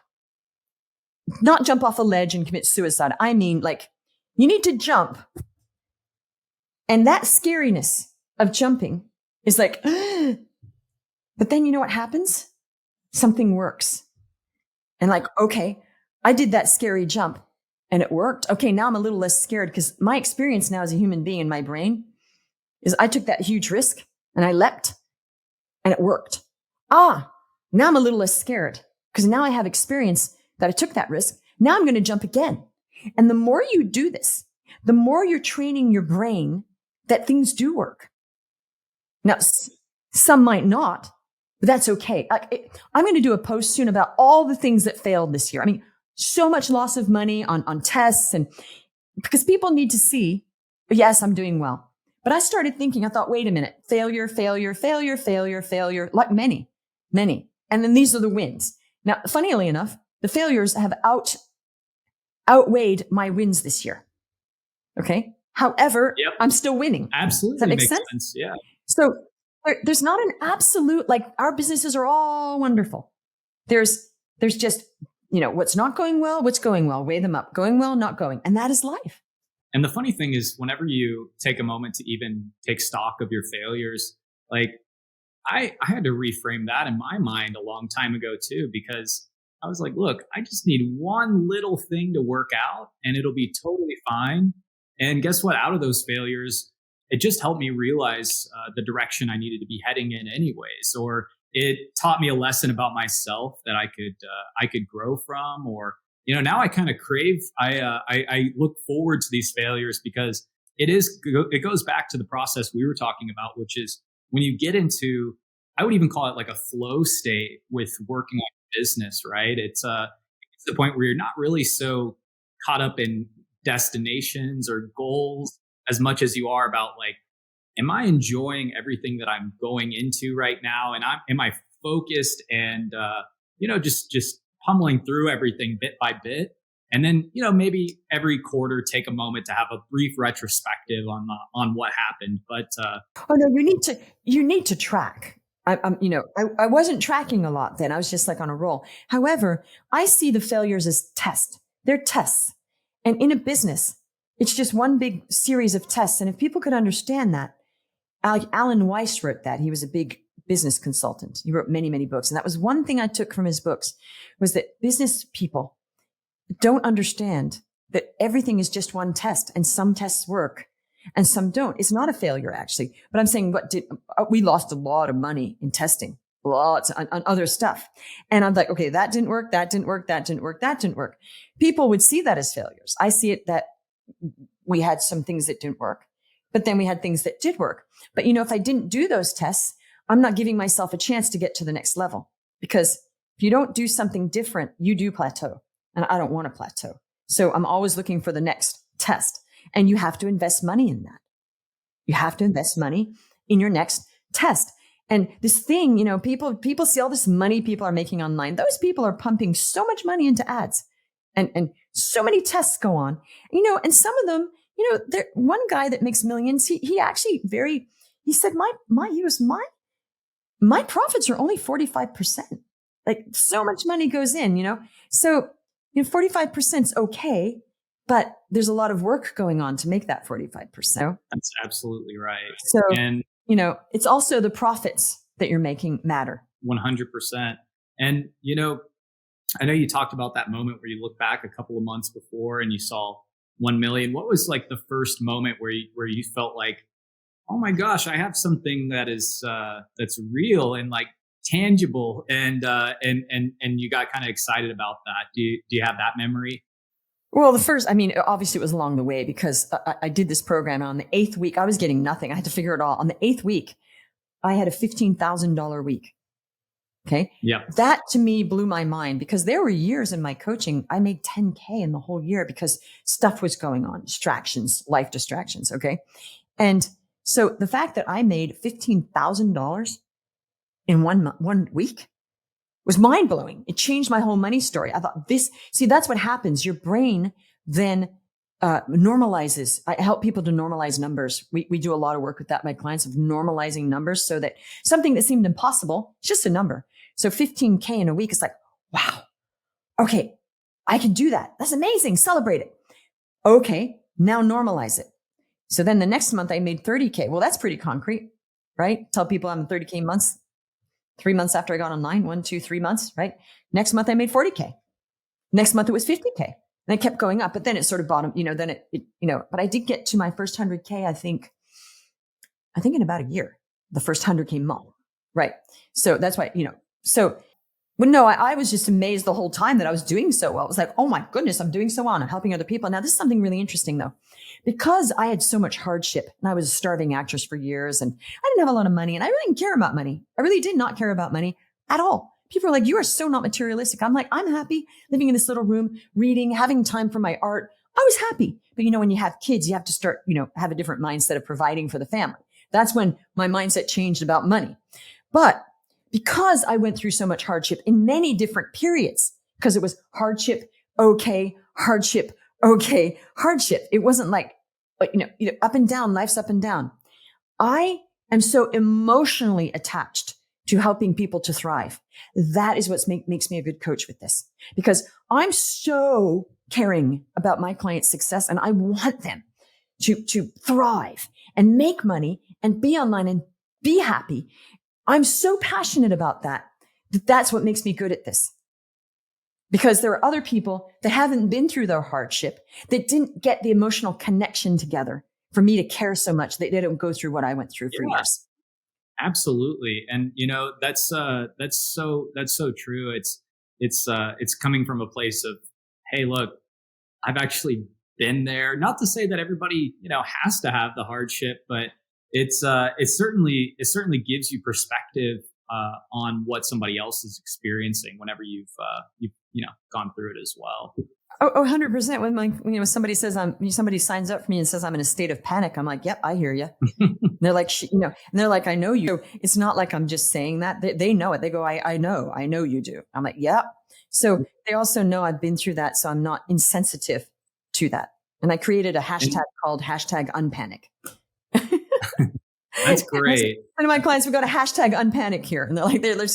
Not jump off a ledge and commit suicide. I mean, like, you need to jump. And that scariness of jumping is like, but then you know what happens? Something works. And like, okay, I did that scary jump and it worked. Okay, now I'm a little less scared, because my experience now as a human being in my brain is I took that huge risk and I leapt and it worked. Now I'm a little less scared, because now I have experience that I took that risk. Now I'm going to jump again. And the more you do this, the more you're training your brain that things do work. Now, some might not, but that's okay. I'm going to do a post soon about all the things that failed this year. I mean, so much loss of money on tests, and because people need to see, yes, I'm doing well. But I started thinking, I thought, wait a minute, failure, like many. And then these are the wins. Now, funnily enough, the failures have outweighed my wins this year. Okay. However, yep. I'm still winning. Absolutely. Does that make sense? Yeah. So there's not an absolute, like, our businesses are all wonderful. There's just, you know, what's not going well, what's going well, weigh them up, going well, not going. And that is life. And the funny thing is, whenever you take a moment to even take stock of your failures, like, I had to reframe that in my mind a long time ago too, because I was like, look, I just need one little thing to work out and it'll be totally fine. And guess what? Out of those failures, it just helped me realize the direction I needed to be heading in anyways, or it taught me a lesson about myself that I could grow from. Or, you know, now I kind of crave, I look forward to these failures, because it goes back to the process we were talking about, which is when you get into, I would even call it like a flow state with working on business, right? It's the point where you're not really so caught up in destinations or goals as much as you are about, like, am I enjoying everything that I'm going into right now? And am I focused and just pummeling through everything bit by bit? And then, you know, maybe every quarter take a moment to have a brief retrospective on what happened. But oh no, you need to track. I wasn't tracking a lot then. I was just like on a roll. However, I see the failures as tests. They're tests. And in a business, it's just one big series of tests. And if people could understand that, Alan Weiss wrote that. He was a big business consultant. He wrote many, many books. And that was one thing I took from his books, was that business people don't understand that everything is just one test, and some tests work and some don't. It's not a failure, actually. But I'm saying, we lost a lot of money in testing, lots on other stuff. And I'm like, okay, that didn't work. People would see that as failures. I see it that we had some things that didn't work, but then we had things that did work. But, you know, if I didn't do those tests, I'm not giving myself a chance to get to the next level, because if you don't do something different, you do plateau. And I don't want to plateau. So I'm always looking for the next test. And you have to invest money in that. You have to invest money in your next test. And this thing, you know, people see all this money people are making online. Those people are pumping so much money into ads, and so many tests go on, you know, and some of them, you know, one guy that makes millions, he actually he said, my profits are only 45%. Like, so much money goes in, you know? So, you know, 45% is okay, but there's a lot of work going on to make that 45%. That's absolutely right. So, and you know, it's also the profits that you're making matter. 100%. And, you know, I know you talked about that moment where you look back a couple of months before and you saw 1 million. What was like the first moment where you felt like, oh my gosh, I have something that is that's real and like tangible, and you got kind of excited about that? Do you have that memory? Well, obviously it was along the way, because I did this program, and on the 8th week, I was getting nothing. I had to figure it all. On the 8th week, I had a $15,000 week. Okay. Yeah. That to me blew my mind, because there were years in my coaching, I made 10K in the whole year because stuff was going on, distractions, life distractions. Okay. And so the fact that I made $15,000 in one week was mind blowing. It changed my whole money story. I thought that's what happens. Your brain then normalizes. I help people to normalize numbers. We do a lot of work with that, my clients, of normalizing numbers, so that something that seemed impossible, it's just a number. So 15K in a week is like, wow, okay, I can do that. That's amazing. Celebrate it. Okay, now normalize it. So then the next month I made 30K. Well, that's pretty concrete, right? Tell people I'm 30K months. 3 months after I got online, 1, 2, 3 months, right? Next month I made 40K. Next month it was 50K. And it kept going up, but then it sort of bottomed, then but I did get to my first 100K, I think in about a year, the first 100K month, right? So that's why, but no, I was just amazed the whole time that I was doing so well. It was like, oh my goodness, I'm doing so well. I'm helping other people. Now, this is something really interesting though, because I had so much hardship and I was a starving actress for years, and I didn't have a lot of money, and I really didn't care about money. I really did not care about money at all. People are like, you are so not materialistic. I'm like, I'm happy living in this little room, reading, having time for my art. I was happy. But when you have kids, you have to start, have a different mindset of providing for the family. That's when my mindset changed about money. But because I went through so much hardship in many different periods, because it was hardship, okay, hardship, okay, hardship. It wasn't like, up and down, life's up and down. I am so emotionally attached to helping people to thrive. That is what makes me a good coach with this, because I'm so caring about my clients' success, and I want them to thrive and make money and be online and be happy. I'm so passionate about that's what makes me good at this. Because there are other people that haven't been through their hardship, that didn't get the emotional connection together for me to care so much that they don't go through what I went through for years. Absolutely. And that's so true. It's coming from a place of, hey, look, I've actually been there. Not to say that everybody, has to have the hardship, but it certainly gives you perspective on what somebody else is experiencing whenever you've gone through it as well. Oh, 100%. When somebody says somebody signs up for me and says I'm in a state of panic, I'm like, yep, I hear you. They're like, and they're like, I know you. So it's not like I'm just saying that. They know it. They go, I know you do. I'm like, yep. So they also know I've been through that. So I'm not insensitive to that. And I created a hashtag called #unpanic. That's great. One of my clients, we got a #unpanic here. And they're like,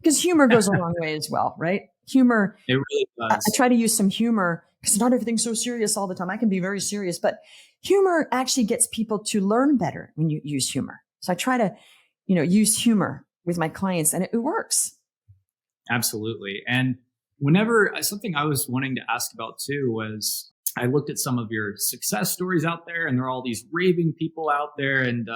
because humor goes a long way as well, right? Humor. It really does. I try to use some humor, because not everything's so serious all the time. I can be very serious, but humor actually gets people to learn better when you use humor. So I try to, use humor with my clients, and it works. Absolutely. And something I was wanting to ask about too was, I looked at some of your success stories out there, and there are all these raving people out there. And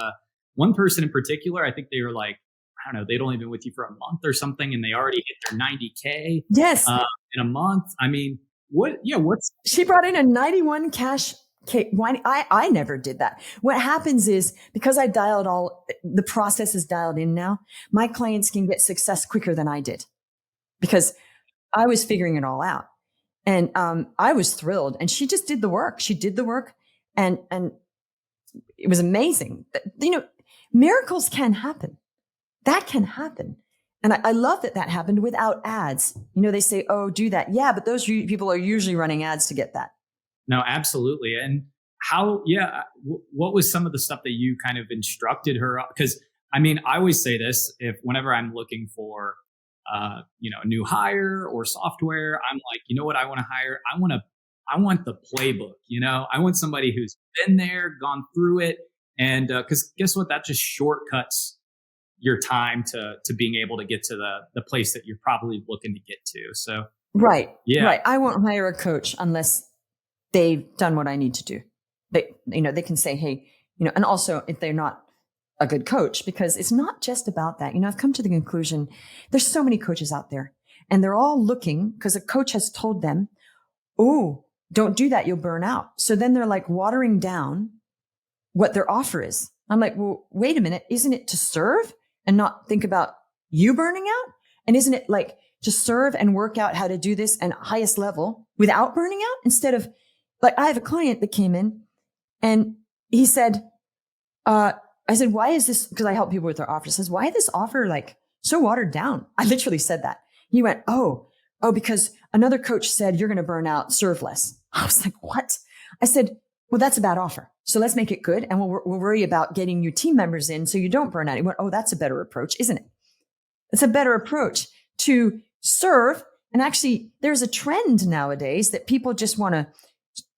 one person in particular, I think they were like, I don't know, they'd only been with you for a month or something, and they already hit their 90K. Yes. In a month. I mean, what's she brought in a 91 cash. I never did that. What happens is, because I the process is dialed in now, my clients can get success quicker than I did, because I was figuring it all out. And I was thrilled. And she just did the work. She did the work. And it was amazing. Miracles can happen. That can happen. And I love that happened without ads. They say, oh, do that. Yeah, but those people are usually running ads to get that. No, absolutely. And what was some of the stuff that you kind of instructed her? Because I always say this, whenever I'm looking for, a new hire or software, I'm like, you know what I want to hire? I want the playbook, I want somebody who's been there, gone through it. And because guess what? That just shortcuts your time to being able to get to the place that you're probably looking to get to. So Right. Yeah. Right. I won't hire a coach unless they've done what I need to do. They can say, hey, and also if they're not a good coach, because it's not just about that. I've come to the conclusion there's so many coaches out there and they're all looking because a coach has told them, oh, don't do that. You'll burn out. So then they're like watering down what their offer is. I'm like, well, wait a minute. Isn't it to serve and not think about you burning out? And isn't it like to serve and work out how to do this at highest level without burning out? Instead of like, I have a client that came in and he said, I said, why is this? Because I help people with their offers. Says, why is this offer like so watered down? I literally said that. He went, oh, because another coach said you're going to burn out, serve less. I was like, what? I said, well, that's a bad offer. So let's make it good. And we'll worry about getting new team members in so you don't burn out. He went, oh, that's a better approach, isn't it? It's a better approach to serve. And actually, there's a trend nowadays that people just want to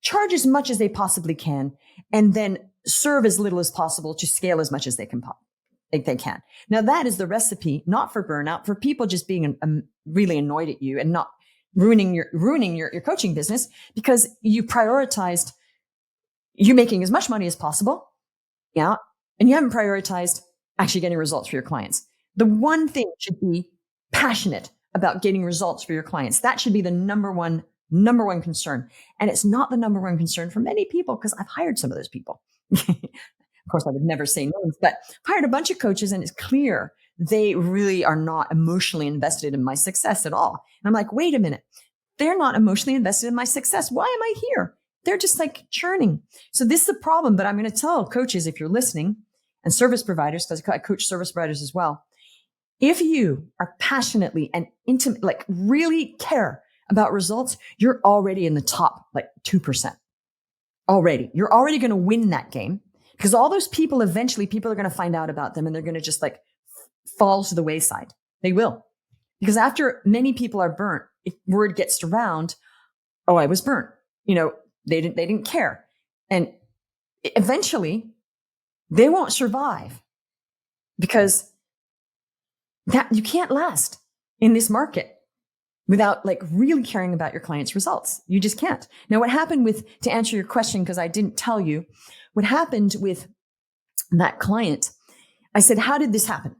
charge as much as they possibly can and then serve as little as possible to scale as much as they can. Now that is the recipe, not for burnout, for people just being really annoyed at you and not ruining your coaching business because you prioritized you making as much money as possible. Yeah. And you haven't prioritized actually getting results for your clients. The one thing should be passionate about getting results for your clients. That should be the number one concern. And it's not the number one concern for many people because I've hired some of those people. Of course, I would never say names, but I've hired a bunch of coaches and it's clear they really are not emotionally invested in my success at all. And I'm like, wait a minute. They're not emotionally invested in my success. Why am I here? They're just like churning. So this is the problem, but I'm going to tell coaches, if you're listening, and service providers, because I coach service providers as well. If you are passionately and intimate, like really care about results, you're already in the top, like 2%. Already. You're already going to win that game because all those people, eventually people are going to find out about them and they're going to just like fall to the wayside. They will. Because after many people are burnt, if word gets around, oh, I was burnt. They didn't care. And eventually they won't survive because that you can't last in this market without like really caring about your client's results. You just can't. Now, what happened to answer your question, because I didn't tell you, what happened with that client, I said, how did this happen?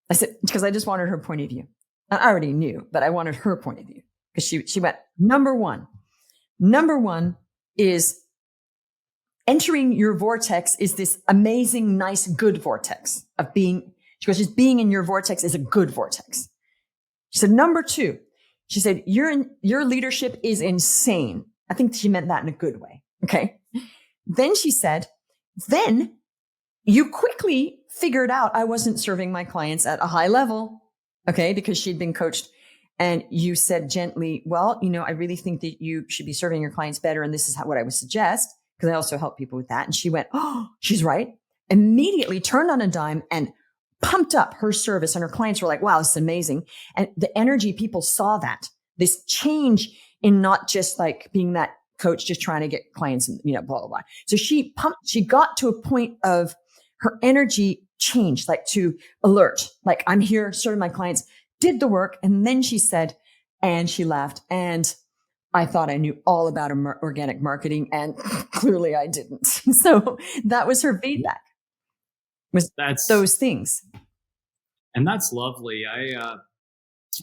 I said, because I just wanted her point of view. I already knew, but I wanted her point of view because she went, number one is entering your vortex is this amazing, nice, good vortex of being, she goes, just being in your vortex is a good vortex. She said, number two, she said, your leadership is insane. I think she meant that in a good way. Okay. Then she said, then you quickly figured out I wasn't serving my clients at a high level. Okay. Because she'd been coached. And you said gently, well, I really think that you should be serving your clients better. And this is what I would suggest, because I also help people with that. And she went, oh, she's right. Immediately turned on a dime and pumped up her service. And her clients were like, wow, this is amazing. And the energy, people saw that, this change in not just like being that coach, just trying to get clients and, blah, blah, blah. So she got to a point of her energy changed, like to alert, like I'm here serving my clients, did the work. And then she said, and she laughed. And I thought I knew all about organic marketing and clearly I didn't. So that was her feedback. That's those things. And that's lovely.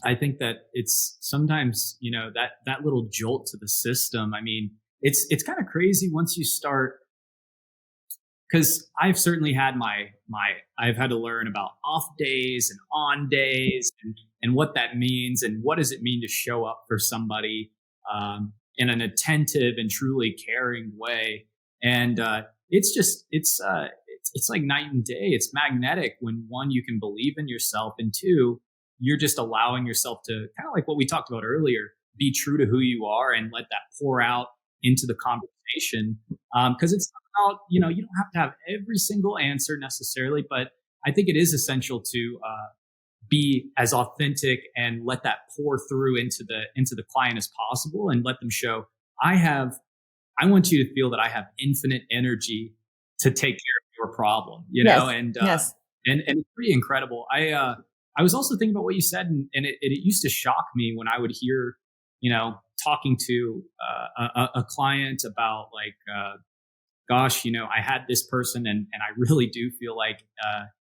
I think that it's sometimes, that little jolt to the system. I mean, it's kind of crazy once you start, because I've certainly had I've had to learn about off days and on days and what that means and what does it mean to show up for somebody in an attentive and truly caring way. And it's like night and day. It's magnetic when one, you can believe in yourself, and two, you're just allowing yourself to kind of like what we talked about earlier, be true to who you are and let that pour out into the conversation. Because it's not about, you don't have to have every single answer necessarily, but I think it is essential to be as authentic and let that pour through into the client as possible and let them show, I want you to feel that I have infinite energy to take care of your problem, yes. know, and yes. and it's pretty incredible. I was also thinking about what you said, and it used to shock me when I would hear, talking to a client about like, gosh, I had this person and I really do feel like,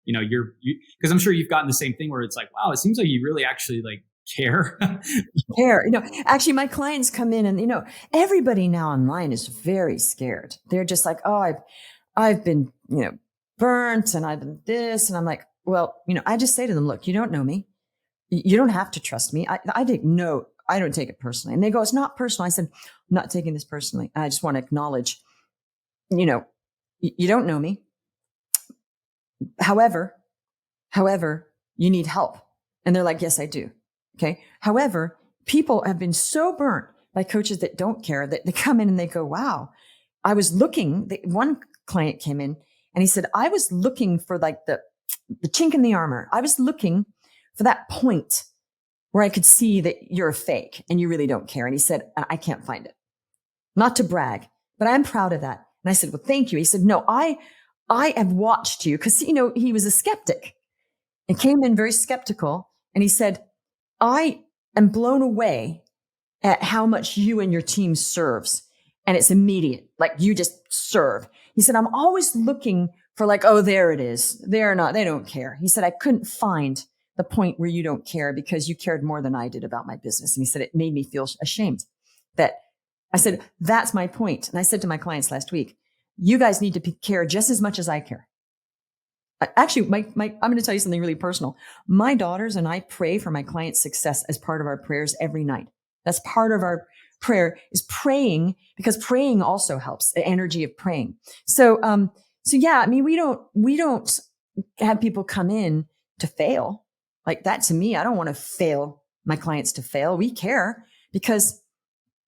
because I'm sure you've gotten the same thing where it's like, wow, it seems like you really actually like care. Care. Actually, my clients come in and, everybody now online is very scared. They're just like, oh, I've been, burnt and I've been this. And I'm like, well, I just say to them, look, you don't know me. You don't have to trust me. I don't take it personally. And they go, it's not personal. I said, I'm not taking this personally. I just want to acknowledge, you don't know me. However, you need help. And they're like, yes, I do. Okay. However, people have been so burnt by coaches that don't care that they come in and they go, wow, I was looking. One client came in and he said, I was looking for like the chink in the armor. I was looking for that point where I could see that you're a fake and you really don't care. And he said, I can't find it. Not to brag, but I'm proud of that. And I said, well, thank you. He said, no, I have watched you because, he was a skeptic and came in very skeptical. And he said, I am blown away at how much you and your team serves. And it's immediate. Like you just serve. He said, I'm always looking for like, oh, there it is. They don't care. He said, I couldn't find the point where you don't care because you cared more than I did about my business. And he said, it made me feel ashamed that I said, that's my point. And I said to my clients last week, you guys need to care just as much as I care. Actually, I'm going to tell you something really personal. My daughters and I pray for my clients' success as part of our prayers every night. That's part of our prayer is praying because praying also helps the energy of praying. So yeah, I mean, we don't have people come in to fail like that. To me, I don't want to fail my clients to fail. We care because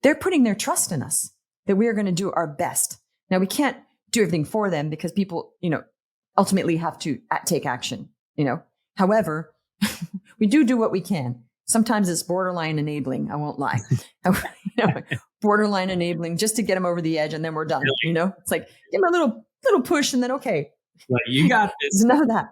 they're putting their trust in us that we are going to do our best. Now we can't do everything for them because people, ultimately have to take action, However, we do what we can. Sometimes it's borderline enabling. I won't lie. Borderline enabling just to get them over the edge and then we're done. It's like, give them a little push and then, okay. Well, you got this. None of that.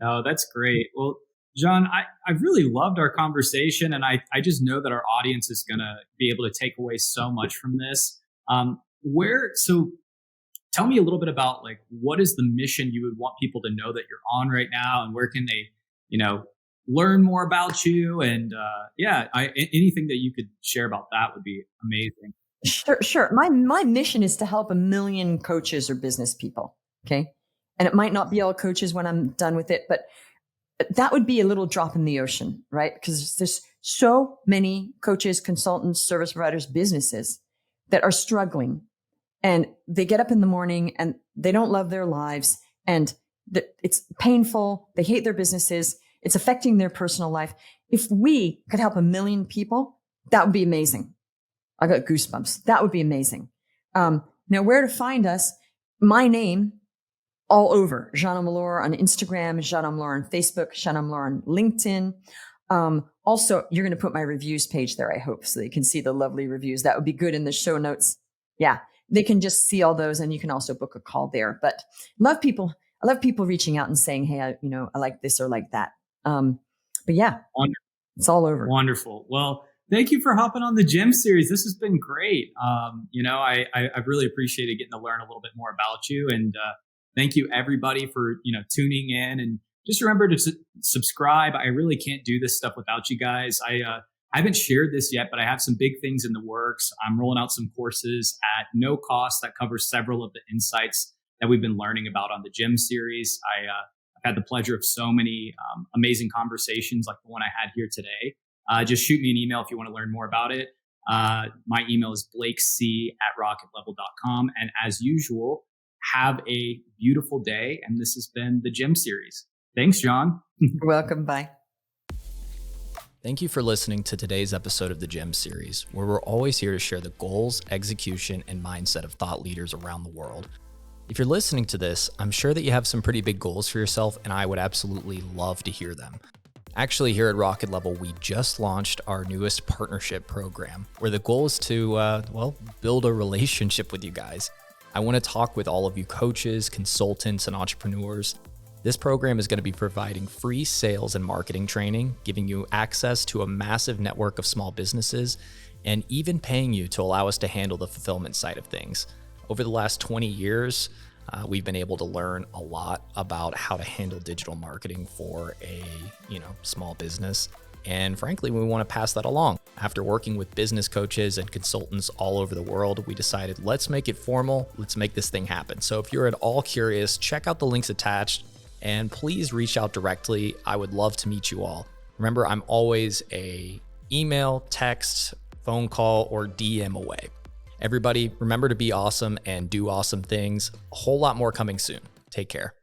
No, that's great. Well, Jeanne, I really loved our conversation and I just know that our audience is going to be able to take away so much from this. So tell me a little bit about like, what is the mission you would want people to know that you're on right now and where can they, learn more about you? And anything that you could share about that would be amazing. Sure. My mission is to help 1 million coaches or business people. Okay. And it might not be all coaches when I'm done with it, but that would be a little drop in the ocean, right? Because there's so many coaches, consultants, service providers, businesses that are struggling and they get up in the morning and they don't love their lives and it's painful. They hate their businesses. It's affecting their personal life. If we could help 1 million people, that would be amazing. I got goosebumps. That would be amazing. Now, where to find us? My name all over. Jeanne Omlor on Instagram, Jeanne Omlor on Facebook, Jeanne Omlor on LinkedIn. Also, you're going to put my reviews page there, I hope, so they can see the lovely reviews. That would be good in the show notes. Yeah, they can just see all those, and you can also book a call there. But I love people reaching out and saying, "Hey, I like this or like that." But yeah, wonderful. It's all over. Wonderful. Well, thank you for hopping on the G.E.M.Series. This has been great. I've really appreciated getting to learn a little bit more about you, and thank you everybody for tuning in. And just remember to subscribe. I really can't do this stuff without you guys. I haven't shared this yet, but I have some big things in the works. I'm rolling out some courses at no cost that cover several of the insights that we've been learning about on the G.E.M.Series. I've had the pleasure of so many amazing conversations like the one I had here today. Just shoot me an email if you want to learn more about it. My email is blakec@rocketlevel.com. And as usual, have a beautiful day. And this has been the G.E.M.Series. Thanks, Jeanne. You're welcome. Bye. Thank you for listening to today's episode of the G.E.M.Series, where we're always here to share the goals, execution, and mindset of thought leaders around the world. If you're listening to this, I'm sure that you have some pretty big goals for yourself, and I would absolutely love to hear them. Actually, here at RocketLevel, we just launched our newest partnership program, where the goal is to, build a relationship with you guys. I want to talk with all of you coaches, consultants, and entrepreneurs. This program is going to be providing free sales and marketing training, giving you access to a massive network of small businesses, and even paying you to allow us to handle the fulfillment side of things. Over the last 20 years, we've been able to learn a lot about how to handle digital marketing for a small business. And frankly, we want to pass that along. After working with business coaches and consultants all over the world, we decided, let's make it formal. Let's make this thing happen. So if you're at all curious, check out the links attached and please reach out directly. I would love to meet you all. Remember, I'm always a email, text, phone call, or DM away. Everybody, remember to be awesome and do awesome things. A whole lot more coming soon. Take care.